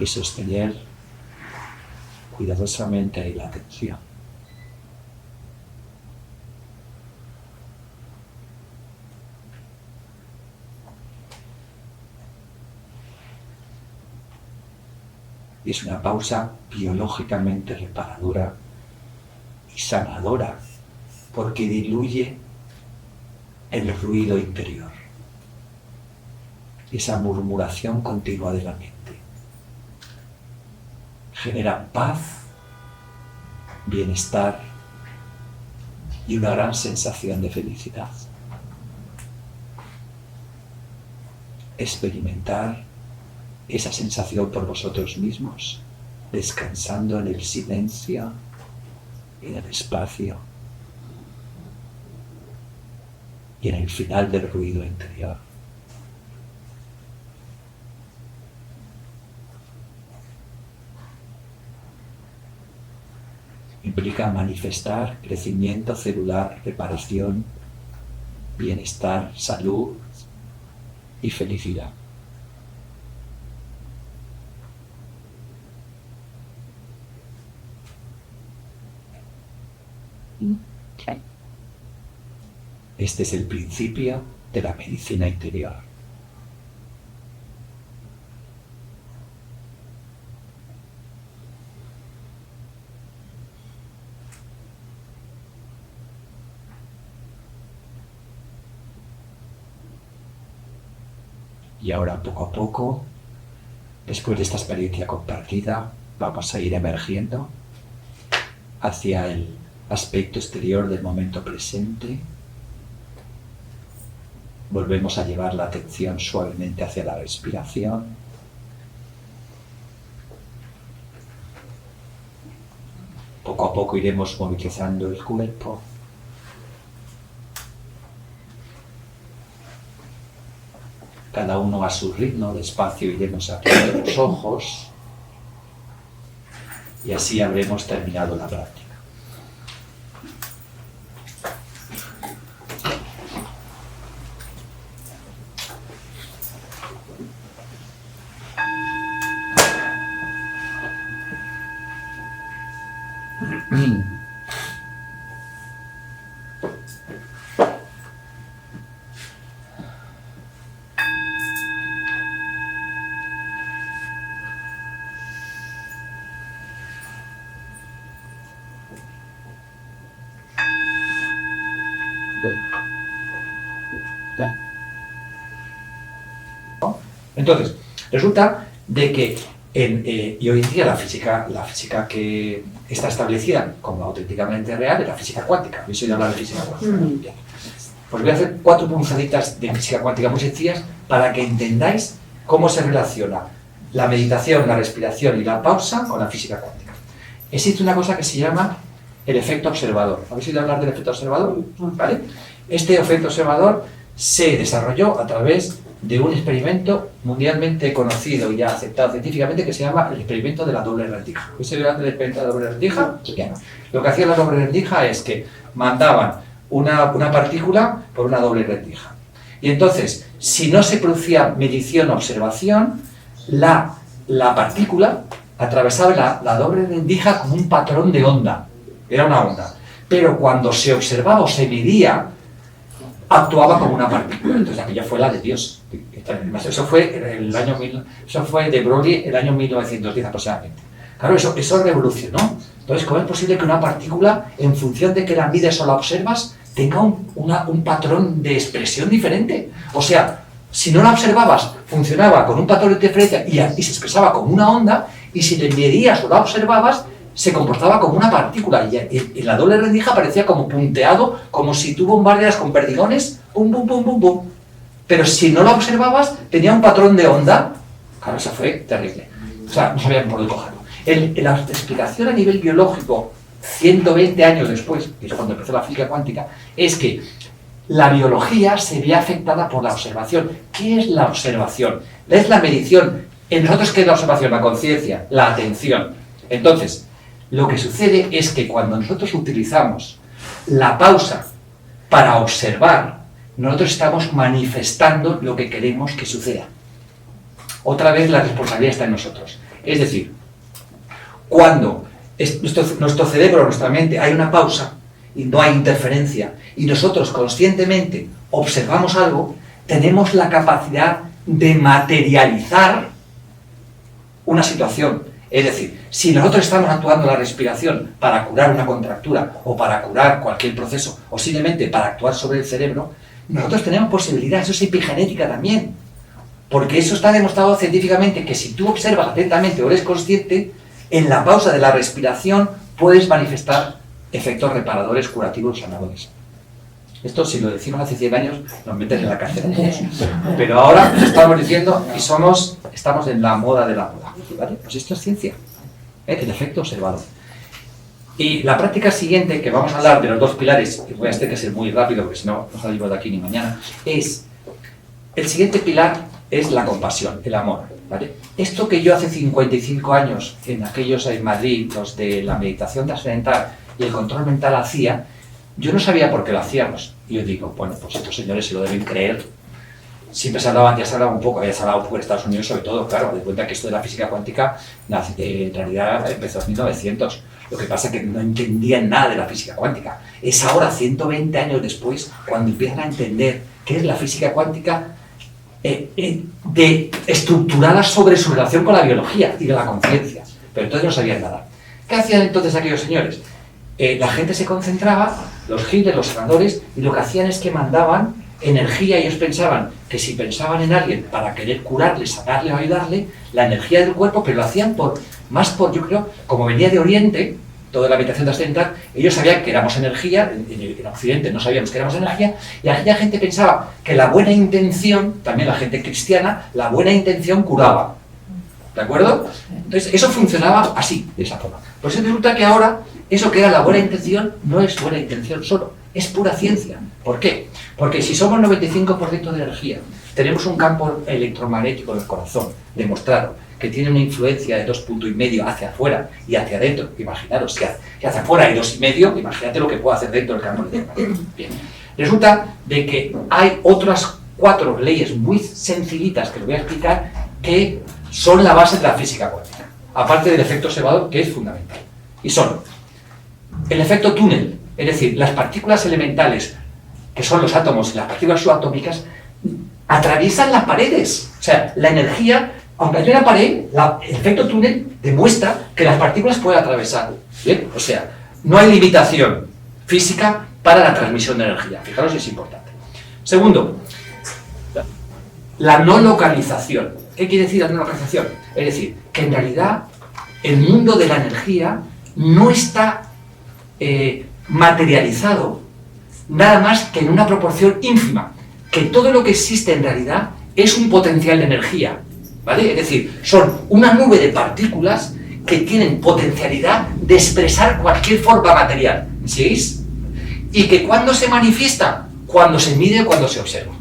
y sostener cuidadosamente ahí la atención. Es una pausa biológicamente reparadora y sanadora porque diluye el ruido interior, esa murmuración continua de la mente. Genera paz, bienestar y una gran sensación de felicidad. Experimentar esa sensación por vosotros mismos, descansando en el silencio, en el espacio y en el final del ruido interior. Implica manifestar crecimiento celular, reparación, bienestar, salud y felicidad. Este es el principio de la medicina interior. Y ahora, poco a poco, después de esta experiencia compartida, vamos a ir emergiendo hacia el aspecto exterior del momento presente. Volvemos a llevar la atención suavemente hacia la respiración. Poco a poco iremos movilizando el cuerpo. Cada uno a su ritmo, despacio iremos abriendo los ojos y así habremos terminado la práctica. Entonces, resulta de que y hoy en día la física que está establecida como auténticamente real es la física cuántica. ¿Habéis oído hablar de física cuántica? Bien. Pues voy a hacer 4 punzaditas de física cuántica muy sencillas para que entendáis cómo se relaciona la meditación, la respiración y la pausa con la física cuántica. Existe una cosa que se llama el efecto observador. ¿Habéis oído hablar del efecto observador? ¿Vale? Este efecto observador se desarrolló a través de un experimento mundialmente conocido y ya aceptado científicamente que se llama el experimento de la doble rendija. ¿Habéis oído hablar del experimento de la doble rendija? Bien. Lo que hacía la doble rendija es que mandaban una partícula por una doble rendija. Y entonces, si no se producía medición o observación, la partícula atravesaba la doble rendija como un patrón de onda. Era una onda. Pero cuando se observaba o se medía, actuaba como una partícula. Entonces aquella fue la de Dios. Eso fue de Broglie el año 1910 aproximadamente. Claro, eso revolucionó. Entonces, ¿cómo es posible que una partícula, en función de que la mides o la observas, tenga un patrón de expresión diferente? O sea, si no la observabas, funcionaba con un patrón de diferencia y se expresaba como una onda, y si le medías o la observabas, se comportaba como una partícula. Y la doble rendija parecía como punteado, como si tú bombardearas con perdigones, pum, pum, pum, pum, pum. Pero si no la observabas, tenía un patrón de onda. Claro, eso fue terrible. O sea, no sabían por dónde cogerlo. La explicación a nivel biológico, 120 años después, que es cuando empezó la física cuántica, es que la biología se ve afectada por la observación. ¿Qué es la observación? Es la medición. En nosotros, ¿qué es la observación? La conciencia, la atención. Entonces, lo que sucede es que cuando nosotros utilizamos la pausa para observar, nosotros estamos manifestando lo que queremos que suceda. Otra vez la responsabilidad está en nosotros. Es decir, cuando nuestro cerebro, nuestra mente, hay una pausa y no hay interferencia, y nosotros conscientemente observamos algo, tenemos la capacidad de materializar una situación. Es decir, si nosotros estamos actuando la respiración para curar una contractura o para curar cualquier proceso o simplemente para actuar sobre el cerebro, nosotros tenemos posibilidades. Eso es epigenética también, porque eso está demostrado científicamente que si tú observas atentamente o eres consciente, en la pausa de la respiración puedes manifestar efectos reparadores, curativos, sanadores. Esto, si lo decimos hace 100 años, nos meten en la cárcel a todos. Pero ahora lo estamos diciendo y estamos en la moda de la moda. ¿Vale? Pues esto es ciencia. El efecto observador. Y la práctica siguiente, que vamos a hablar de los 2 pilares, y voy a tener que ser muy rápido porque si no, no salimos de aquí ni mañana, es, el siguiente pilar es la compasión, el amor. ¿Vale? Esto que yo hace 55 años, en aquellos en Madrid, los de la meditación trascendental y el control mental hacía, yo no sabía por qué lo hacíamos. Y yo digo, bueno, pues estos señores se lo deben creer. siempre se hablaba, ya se hablaba un poco, había se hablado un poco en Estados Unidos sobre todo, claro, de cuenta que esto de la física cuántica en realidad empezó en 1900. Lo que pasa es que no entendían nada de la física cuántica. Es ahora, 120 años después, cuando empiezan a entender qué es la física cuántica estructurada sobre su relación con la biología y de la conciencia. Pero entonces no sabían nada. ¿Qué hacían entonces aquellos señores? La gente se concentraba, los healers, los sanadores, y lo que hacían es que mandaban energía. Ellos pensaban que si pensaban en alguien para querer curarle, sanarle o ayudarle, la energía del cuerpo, pero lo hacían más por, yo creo, como venía de Oriente, toda la meditación trascendental, ellos sabían que éramos energía, en Occidente no sabíamos que éramos energía, y aquella gente pensaba que la buena intención, también la gente cristiana, la buena intención curaba. ¿De acuerdo? Entonces, eso funcionaba así, de esa forma. Por eso resulta que ahora, eso que era la buena intención, no es buena intención solo, es pura ciencia. ¿Por qué? Porque si somos 95% de energía, tenemos un campo electromagnético del corazón, demostrado, que tiene una influencia de 2,5 hacia afuera y hacia adentro. Imaginaros, si hacia afuera hay 2,5, imagínate lo que puedo hacer dentro del campo electromagnético. Bien. Resulta de que hay otras 4 leyes muy sencillitas que os voy a explicar que son la base de la física cuántica, aparte del efecto observador, que es fundamental. Y son el efecto túnel, es decir, las partículas elementales, que son los átomos y las partículas subatómicas, atraviesan las paredes. O sea, la energía, aunque haya una pared, el efecto túnel demuestra que las partículas pueden atravesar. ¿Bien? O sea, no hay limitación física para la transmisión de energía. Fijaros, es importante. Segundo, la no localización. ¿Qué quiere decir la no localización? Es decir, que en realidad el mundo de la energía no está materializado nada más que en una proporción ínfima, que todo lo que existe en realidad es un potencial de energía, ¿vale? Es decir, son una nube de partículas que tienen potencialidad de expresar cualquier forma material, ¿seguís? Y que cuando se manifiesta, cuando se mide, cuando se observa,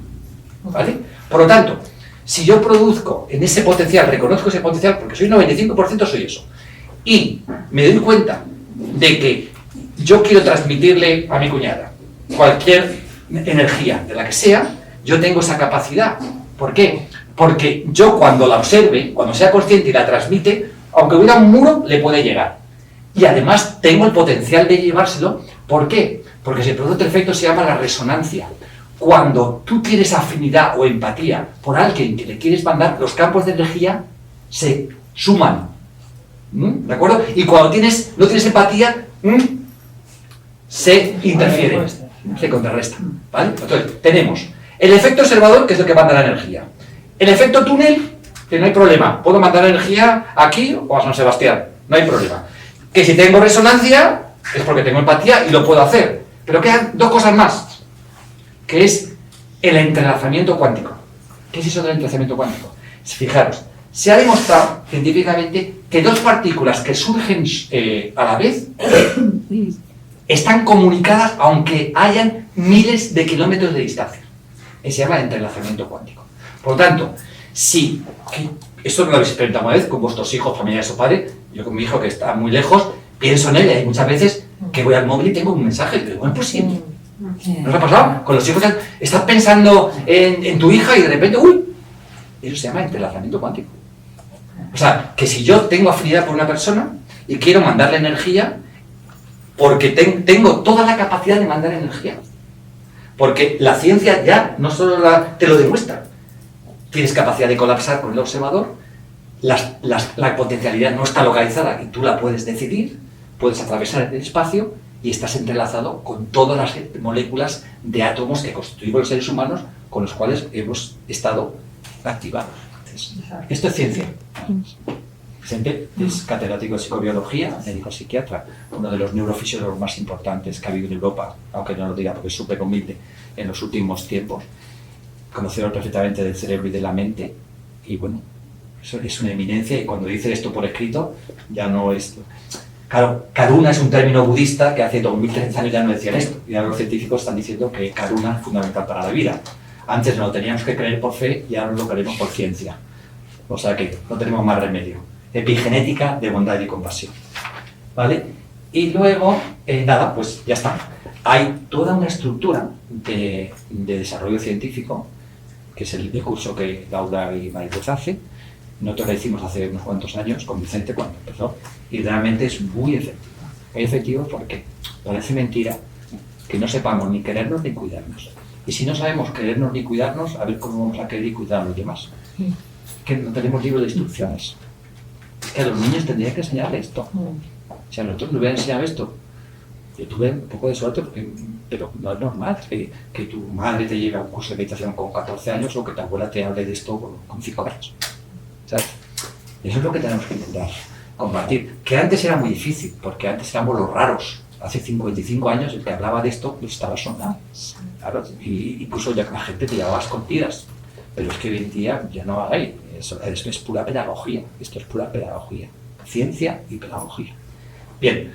¿vale? Por lo tanto, si yo produzco en ese potencial, reconozco ese potencial, porque soy 95% soy eso, y me doy cuenta de que yo quiero transmitirle a mi cuñada cualquier energía, de la que sea, yo tengo esa capacidad. ¿Por qué? Porque yo cuando la observe, cuando sea consciente y la transmite, aunque hubiera un muro, le puede llegar. Y además tengo el potencial de llevárselo. ¿Por qué? Porque se produce otro efecto, se llama la resonancia. Cuando tú tienes afinidad o empatía por alguien que le quieres mandar, los campos de energía se suman. ¿De acuerdo? Y cuando no tienes empatía, se interfiere, se contrarresta. ¿Vale? Entonces, tenemos el efecto observador, que es lo que manda la energía. El efecto túnel, que no hay problema. Puedo mandar energía aquí o a San Sebastián. No hay problema. Que si tengo resonancia, es porque tengo empatía y lo puedo hacer. Pero quedan 2 cosas más, que es el entrelazamiento cuántico. ¿Qué es eso del entrelazamiento cuántico? Fijaros, se ha demostrado científicamente que 2 partículas que surgen a la vez están comunicadas aunque hayan miles de kilómetros de distancia. Se llama el entrelazamiento cuántico. Por lo tanto, esto no lo habéis experimentado una vez con vuestros hijos, familiares o padres. Yo con mi hijo que está muy lejos, pienso en él y hay muchas veces que voy al móvil y tengo un mensaje, pero bueno, pues sí. ¿No os ha pasado? Con los hijos estás pensando en tu hija y de repente, ¡uy! Eso se llama entrelazamiento cuántico. O sea, que si yo tengo afinidad por una persona y quiero mandarle energía, porque tengo toda la capacidad de mandar energía. Porque la ciencia ya no solo te lo demuestra. Tienes capacidad de colapsar con el observador, la potencialidad no está localizada y tú la puedes decidir, puedes atravesar el espacio y estás entrelazado con todas las moléculas de átomos que constituimos los seres humanos con los cuales hemos estado activados. Esto es ciencia. Vicente es catedrático de psicobiología, médico psiquiatra, uno de los neurofisiólogos más importantes que ha habido en Europa, aunque no lo diga porque es súper humilde en los últimos tiempos, conocedor perfectamente del cerebro y de la mente, y bueno, eso es una eminencia, y cuando dice esto por escrito, ya no es... Claro, karuna es un término budista que hace 2013 años ya no decían esto, y ahora los científicos están diciendo que karuna es fundamental para la vida. Antes no lo teníamos que creer por fe y ahora lo creemos por ciencia. O sea que no tenemos más remedio. Epigenética de bondad y compasión. ¿Vale? Y luego, nada, pues ya está. Hay toda una estructura de desarrollo científico que es el curso que Laura y Maricruz hacen. Nosotros la hicimos hace unos cuantos años con Vicente cuando empezó y realmente es muy efectivo. Muy efectivo porque parece mentira que no sepamos ni querernos ni cuidarnos. Y si no sabemos querernos ni cuidarnos, a ver cómo vamos a querer y cuidar a los demás. Que no tenemos libro de instrucciones. Es que a los niños tendría que enseñarles esto. Si a nosotros nos hubieran enseñado esto, yo tuve un poco de suerte, pero no es normal que tu madre te lleve a un curso de meditación con 14 años o que tu abuela te hable de esto con 5 años. ¿Sabes? Eso es lo que tenemos que intentar compartir. Que antes era muy difícil, porque antes éramos los raros. Hace 55 años el que hablaba de esto pues estaba sonando. Claro, y incluso ya la gente te llevaba escondidas. Pero es que hoy en día ya no hay. Eso es pura pedagogía. Esto es pura pedagogía. Ciencia y pedagogía. Bien.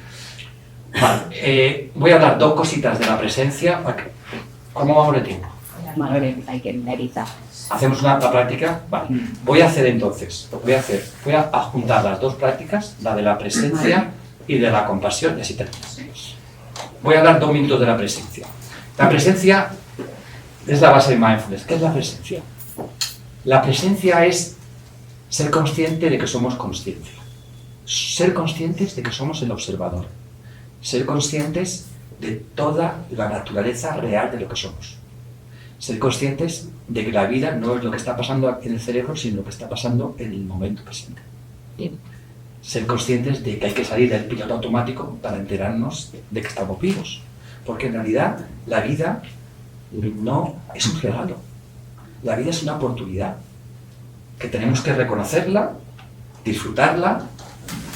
Vale, voy a hablar 2 cositas de la presencia. ¿Cómo vamos de tiempo? Hay que memorizar. ¿Hacemos la práctica? Vale. Voy a hacer entonces, voy a juntar las 2 prácticas, la de la presencia y de la compasión, y así terminamos. Voy a hablar 2 minutos de la presencia. La presencia es la base de mindfulness. ¿Qué es la presencia? La presencia es ser consciente de que somos consciencia. Ser conscientes de que somos el observador. Ser conscientes de toda la naturaleza real de lo que somos. Ser conscientes de que la vida no es lo que está pasando en el cerebro, sino lo que está pasando en el momento presente. Bien. Ser conscientes de que hay que salir del piloto automático para enterarnos de que estamos vivos. Porque en realidad la vida no es un regalo. La vida es una oportunidad que tenemos que reconocerla, disfrutarla,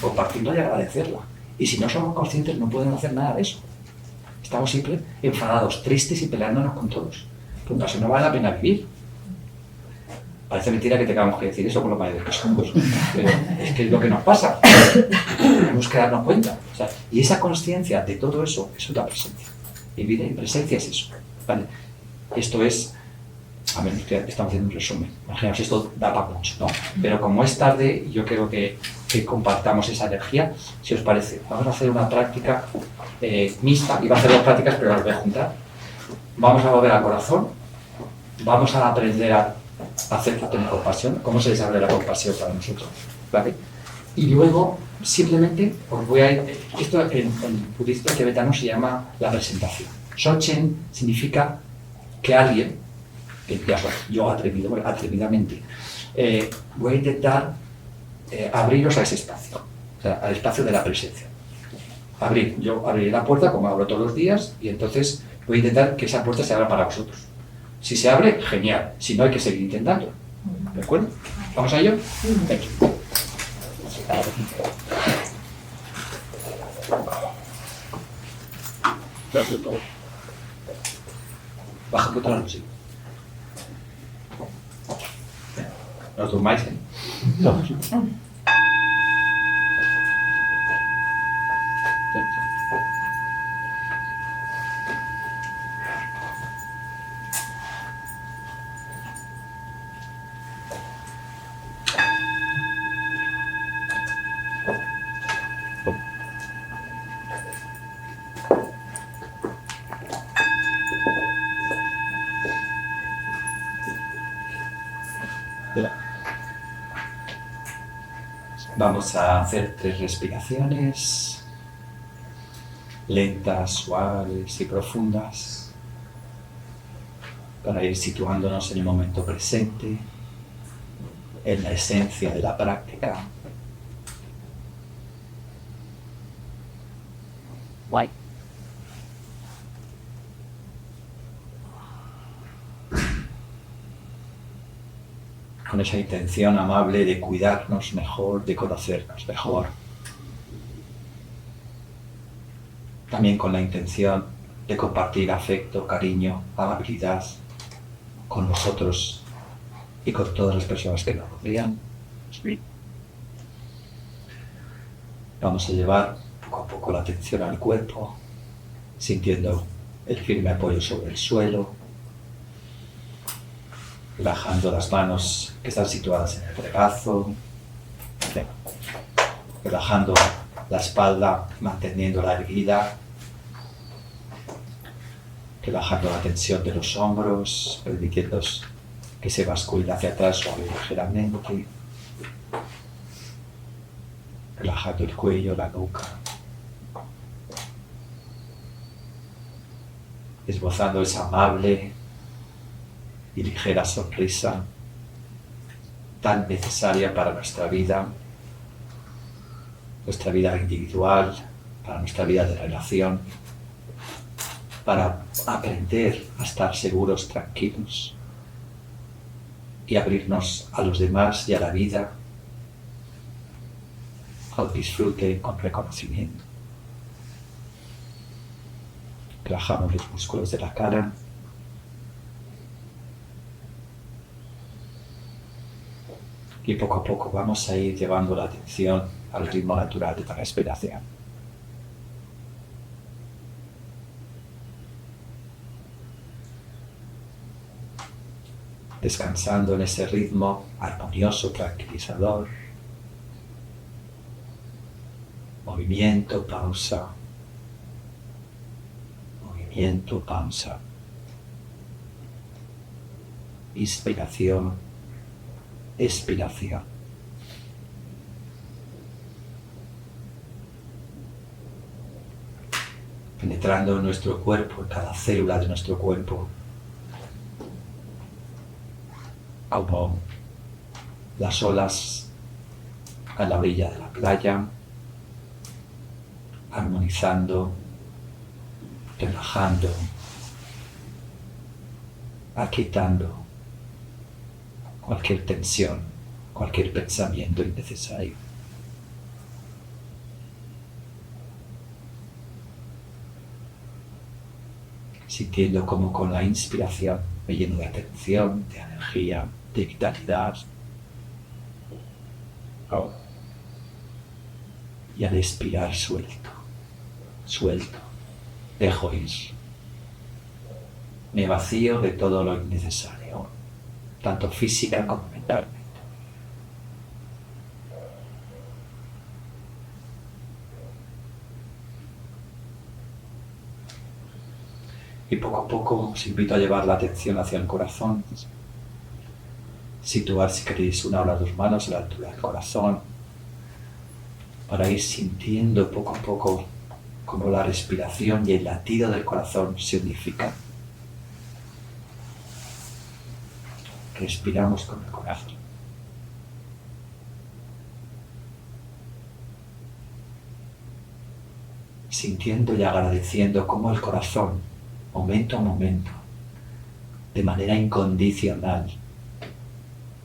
compartirla y agradecerla. Y si no somos conscientes no podemos hacer nada de eso. Estamos siempre enfadados, tristes y peleándonos con todos. Por caso no vale la pena vivir. Parece mentira que tengamos que decir eso con los mayores que somos, pero es que es lo que nos pasa. Tenemos que darnos cuenta. O sea, y esa conciencia de todo eso es la presencia. Y vida y presencia es eso. ¿Vale? Esto es, a menos que estamos haciendo un resumen. Imaginaos, esto da para mucho, ¿no? Pero como es tarde, yo creo que compartamos esa energía. Si os parece, vamos a hacer una práctica mixta. Iba a hacer 2 prácticas, pero las voy a juntar. Vamos a volver al corazón. Vamos a aprender a hacer que tener compasión. ¿Cómo se desarrolla la compasión para nosotros? ¿Vale? Y luego, simplemente, os voy a ir... Esto en budista tibetano se llama la presentación. Sochen significa que alguien, que ya soy yo atrevidamente, voy a intentar abriros a ese espacio, o sea, al espacio de la presencia. Yo abriré la puerta como abro todos los días y entonces voy a intentar que esa puerta se abra para vosotros. Si se abre, genial. Si no, hay que seguir intentando. ¿De acuerdo? ¿Vamos a ello? Venga. Baja un poco la música. No os durmáis, ¿eh? No. Vamos a hacer 3 respiraciones lentas, suaves y profundas para ir situándonos en el momento presente, en la esencia de la práctica. Guay. Con esa intención amable de cuidarnos mejor, de conocernos mejor. También con la intención de compartir afecto, cariño, amabilidad con nosotros y con todas las personas que nos rodean. Vamos a llevar poco a poco la atención al cuerpo, sintiendo el firme apoyo sobre el suelo, relajando las manos que están situadas en el regazo, relajando la espalda, manteniéndola erguida, relajando la tensión de los hombros, permitiendo que se bascula hacia atrás suave y ligeramente, relajando el cuello, la nuca, esbozando esa amable y ligera sonrisa tan necesaria para nuestra vida individual, para nuestra vida de relación, para aprender a estar seguros, tranquilos y abrirnos a los demás y a la vida, al disfrute con reconocimiento. Relajamos los músculos de la cara. Y poco a poco vamos a ir llevando la atención al ritmo natural de la respiración. Descansando en ese ritmo armonioso, tranquilizador. Movimiento, pausa. Movimiento, pausa. Inspiración, expiración. Penetrando en nuestro cuerpo, en cada célula de nuestro cuerpo. Como las olas a la orilla de la playa, armonizando, relajando, aquietando cualquier tensión, cualquier pensamiento innecesario. Sintiendo como con la inspiración me lleno de atención, de energía, de vitalidad. Y al expirar suelto, dejo ir. Me vacío de todo lo innecesario, tanto física como mentalmente. Y poco a poco os invito a llevar la atención hacia el corazón. Situar, si queréis, una o las dos manos a la altura del corazón, para ir sintiendo poco a poco cómo la respiración y el latido del corazón se unifican. Respiramos con el corazón. Sintiendo y agradeciendo cómo el corazón, momento a momento, de manera incondicional,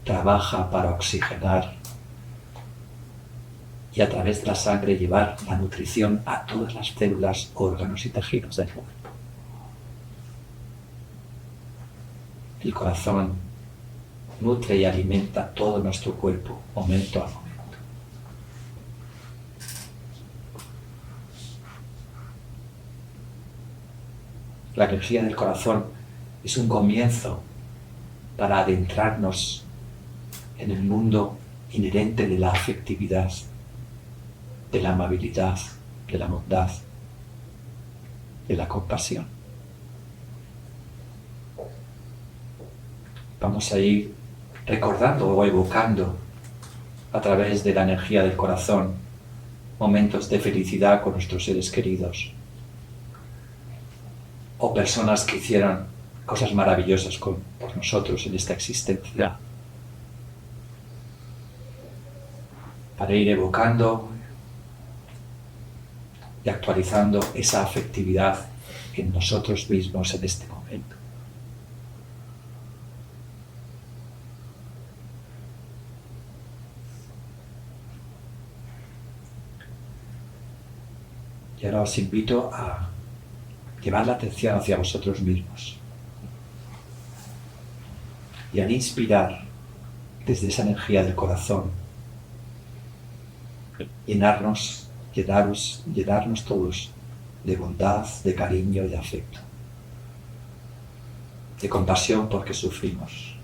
trabaja para oxigenar y a través de la sangre llevar la nutrición a todas las células, órganos y tejidos del cuerpo. El corazón nutre y alimenta todo nuestro cuerpo, momento a momento. La energía del corazón es un comienzo para adentrarnos en el mundo inherente de la afectividad, de la amabilidad, de la bondad, de la compasión. Vamos a ir recordando o evocando a través de la energía del corazón momentos de felicidad con nuestros seres queridos o personas que hicieron cosas maravillosas por nosotros en esta existencia. Para ir evocando y actualizando esa afectividad en nosotros mismos en este momento. Y ahora os invito a llevar la atención hacia vosotros mismos. Y al inspirar desde esa energía del corazón, llenarnos todos de bondad, de cariño y de afecto, de compasión porque sufrimos.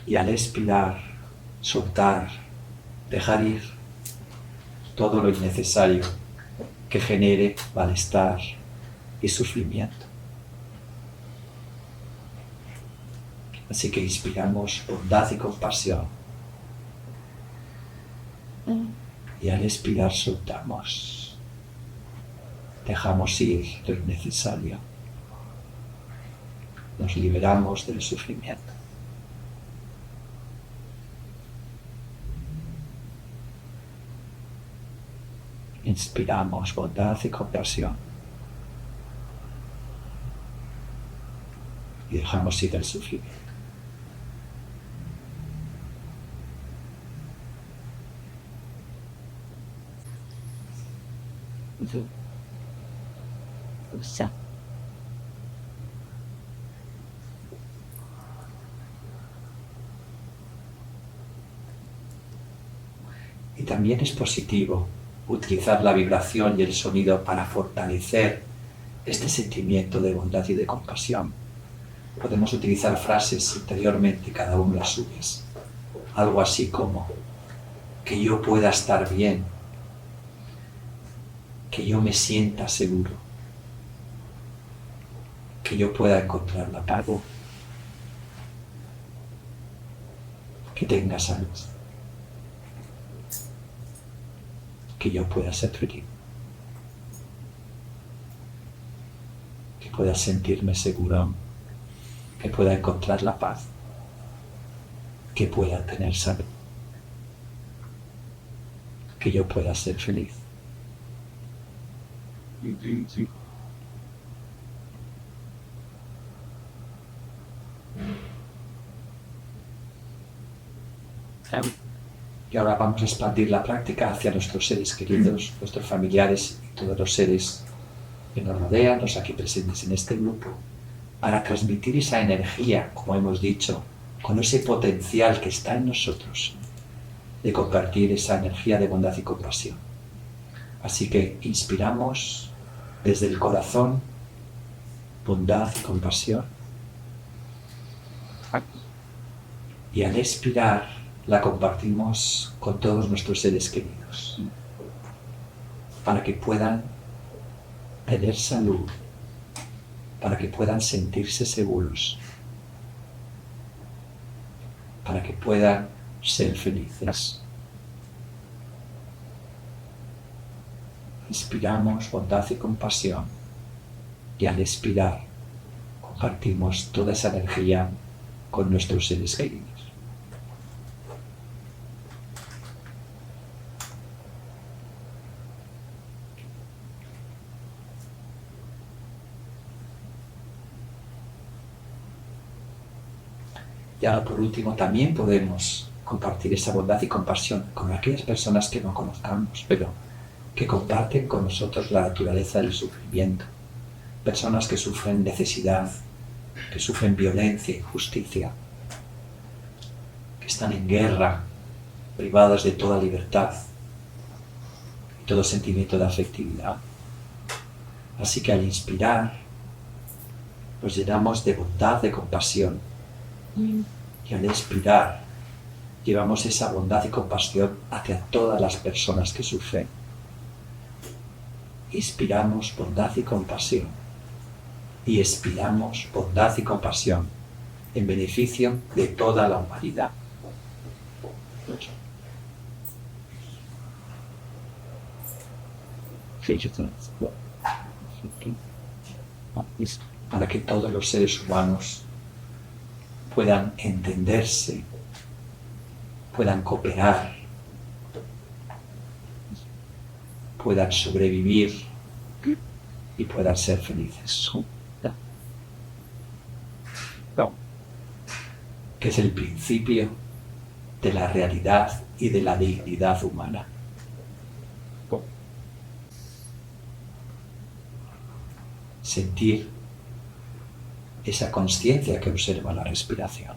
Y al expirar, soltar, dejar ir todo lo innecesario que genere malestar y sufrimiento. Así que inspiramos bondad y compasión. Y al expirar soltamos. Dejamos ir lo innecesario. Nos liberamos del sufrimiento. Inspiramos bondad y compasión. Y dejamos ir el sufrimiento. Usa. Y también es positivo utilizar la vibración y el sonido para fortalecer este sentimiento de bondad y de compasión. Podemos utilizar frases interiormente, cada uno las suyas. Algo así como, que yo pueda estar bien, que yo me sienta seguro, que yo pueda encontrar la paz, que tenga salud, que yo pueda ser feliz, que pueda sentirme seguro, que pueda encontrar la paz, que pueda tener salud, que yo pueda ser feliz. Y ahora vamos a expandir la práctica hacia nuestros seres queridos, nuestros familiares y todos los seres que nos rodean, los aquí presentes en este grupo, para transmitir esa energía, como hemos dicho, con ese potencial que está en nosotros, de compartir esa energía de bondad y compasión. Así que inspiramos desde el corazón bondad y compasión. Y al expirar la compartimos con todos nuestros seres queridos, para que puedan tener salud, para que puedan sentirse seguros, para que puedan ser felices. Inspiramos bondad y compasión y al expirar compartimos toda esa energía con nuestros seres queridos. Y ahora por último también podemos compartir esa bondad y compasión con aquellas personas que no conozcamos, pero que comparten con nosotros la naturaleza del sufrimiento. Personas que sufren necesidad, que sufren violencia, injusticia, que están en guerra, privadas de toda libertad y todo sentimiento de afectividad. Así que al inspirar, nos llenamos de bondad, de compasión. Y al expirar, llevamos esa bondad y compasión hacia todas las personas que sufren. Inspiramos bondad y compasión. Y expiramos bondad y compasión en beneficio de toda la humanidad. Para que todos los seres humanos puedan entenderse, puedan cooperar, puedan sobrevivir y puedan ser felices. Que es el principio de la realidad y de la dignidad humana. Sentir esa conciencia que observa la respiración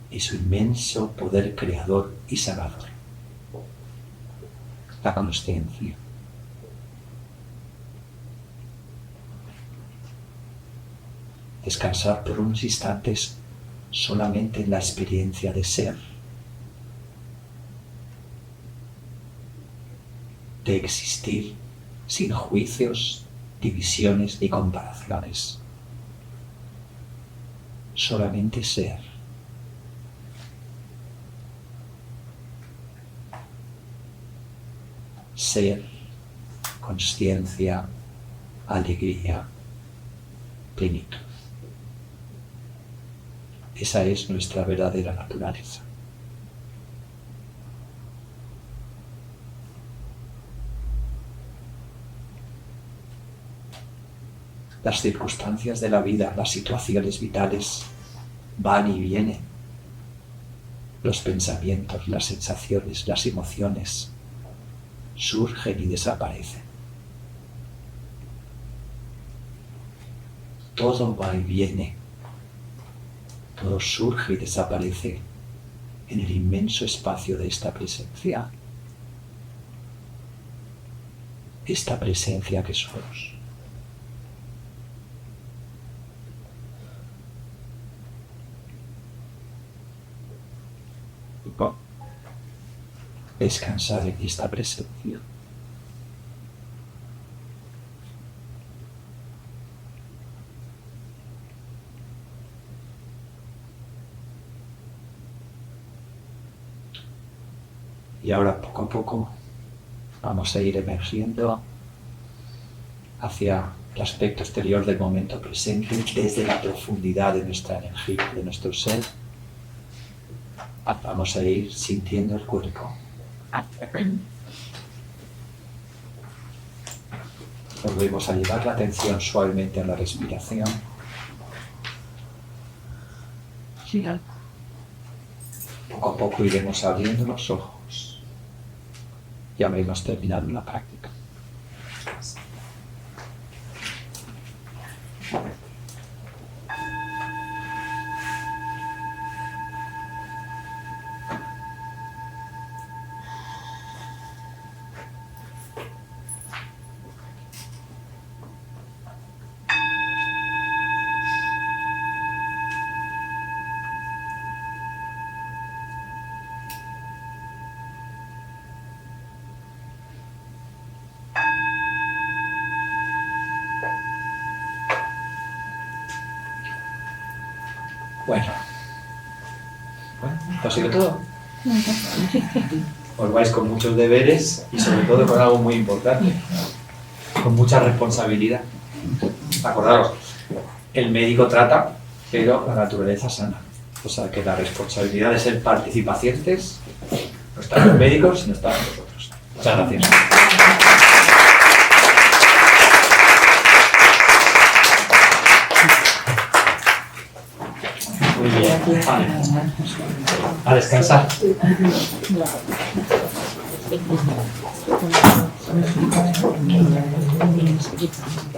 y su inmenso poder creador y sanador. La conciencia. Descansar por unos instantes solamente en la experiencia de ser, de existir sin juicios, divisiones ni comparaciones, solamente ser. Ser, consciencia, alegría, plenitud. Esa es nuestra verdadera naturaleza. Las circunstancias de la vida, las situaciones vitales van y vienen. Los pensamientos, las sensaciones, las emociones surgen y desaparecen. Todo va y viene. Todo surge y desaparece en el inmenso espacio de esta presencia. Esta presencia que somos. Descansar en esta presencia. Y ahora poco a poco vamos a ir emergiendo hacia el aspecto exterior del momento presente desde la profundidad de nuestra energía, de nuestro ser. Vamos a ir sintiendo el cuerpo. Volvemos a llevar la atención suavemente a la respiración. Poco a poco iremos abriendo los ojos. Ya habremos terminado la práctica. Bueno, ¿esto ha sido todo? Os vais con muchos deberes y sobre todo con algo muy importante, con mucha responsabilidad. Acordaros, el médico trata, pero la naturaleza sana. O sea que la responsabilidad de ser participacientes no está en los médicos, sino está en nosotros. Muchas gracias. Muy bien. A descansar. Thank you.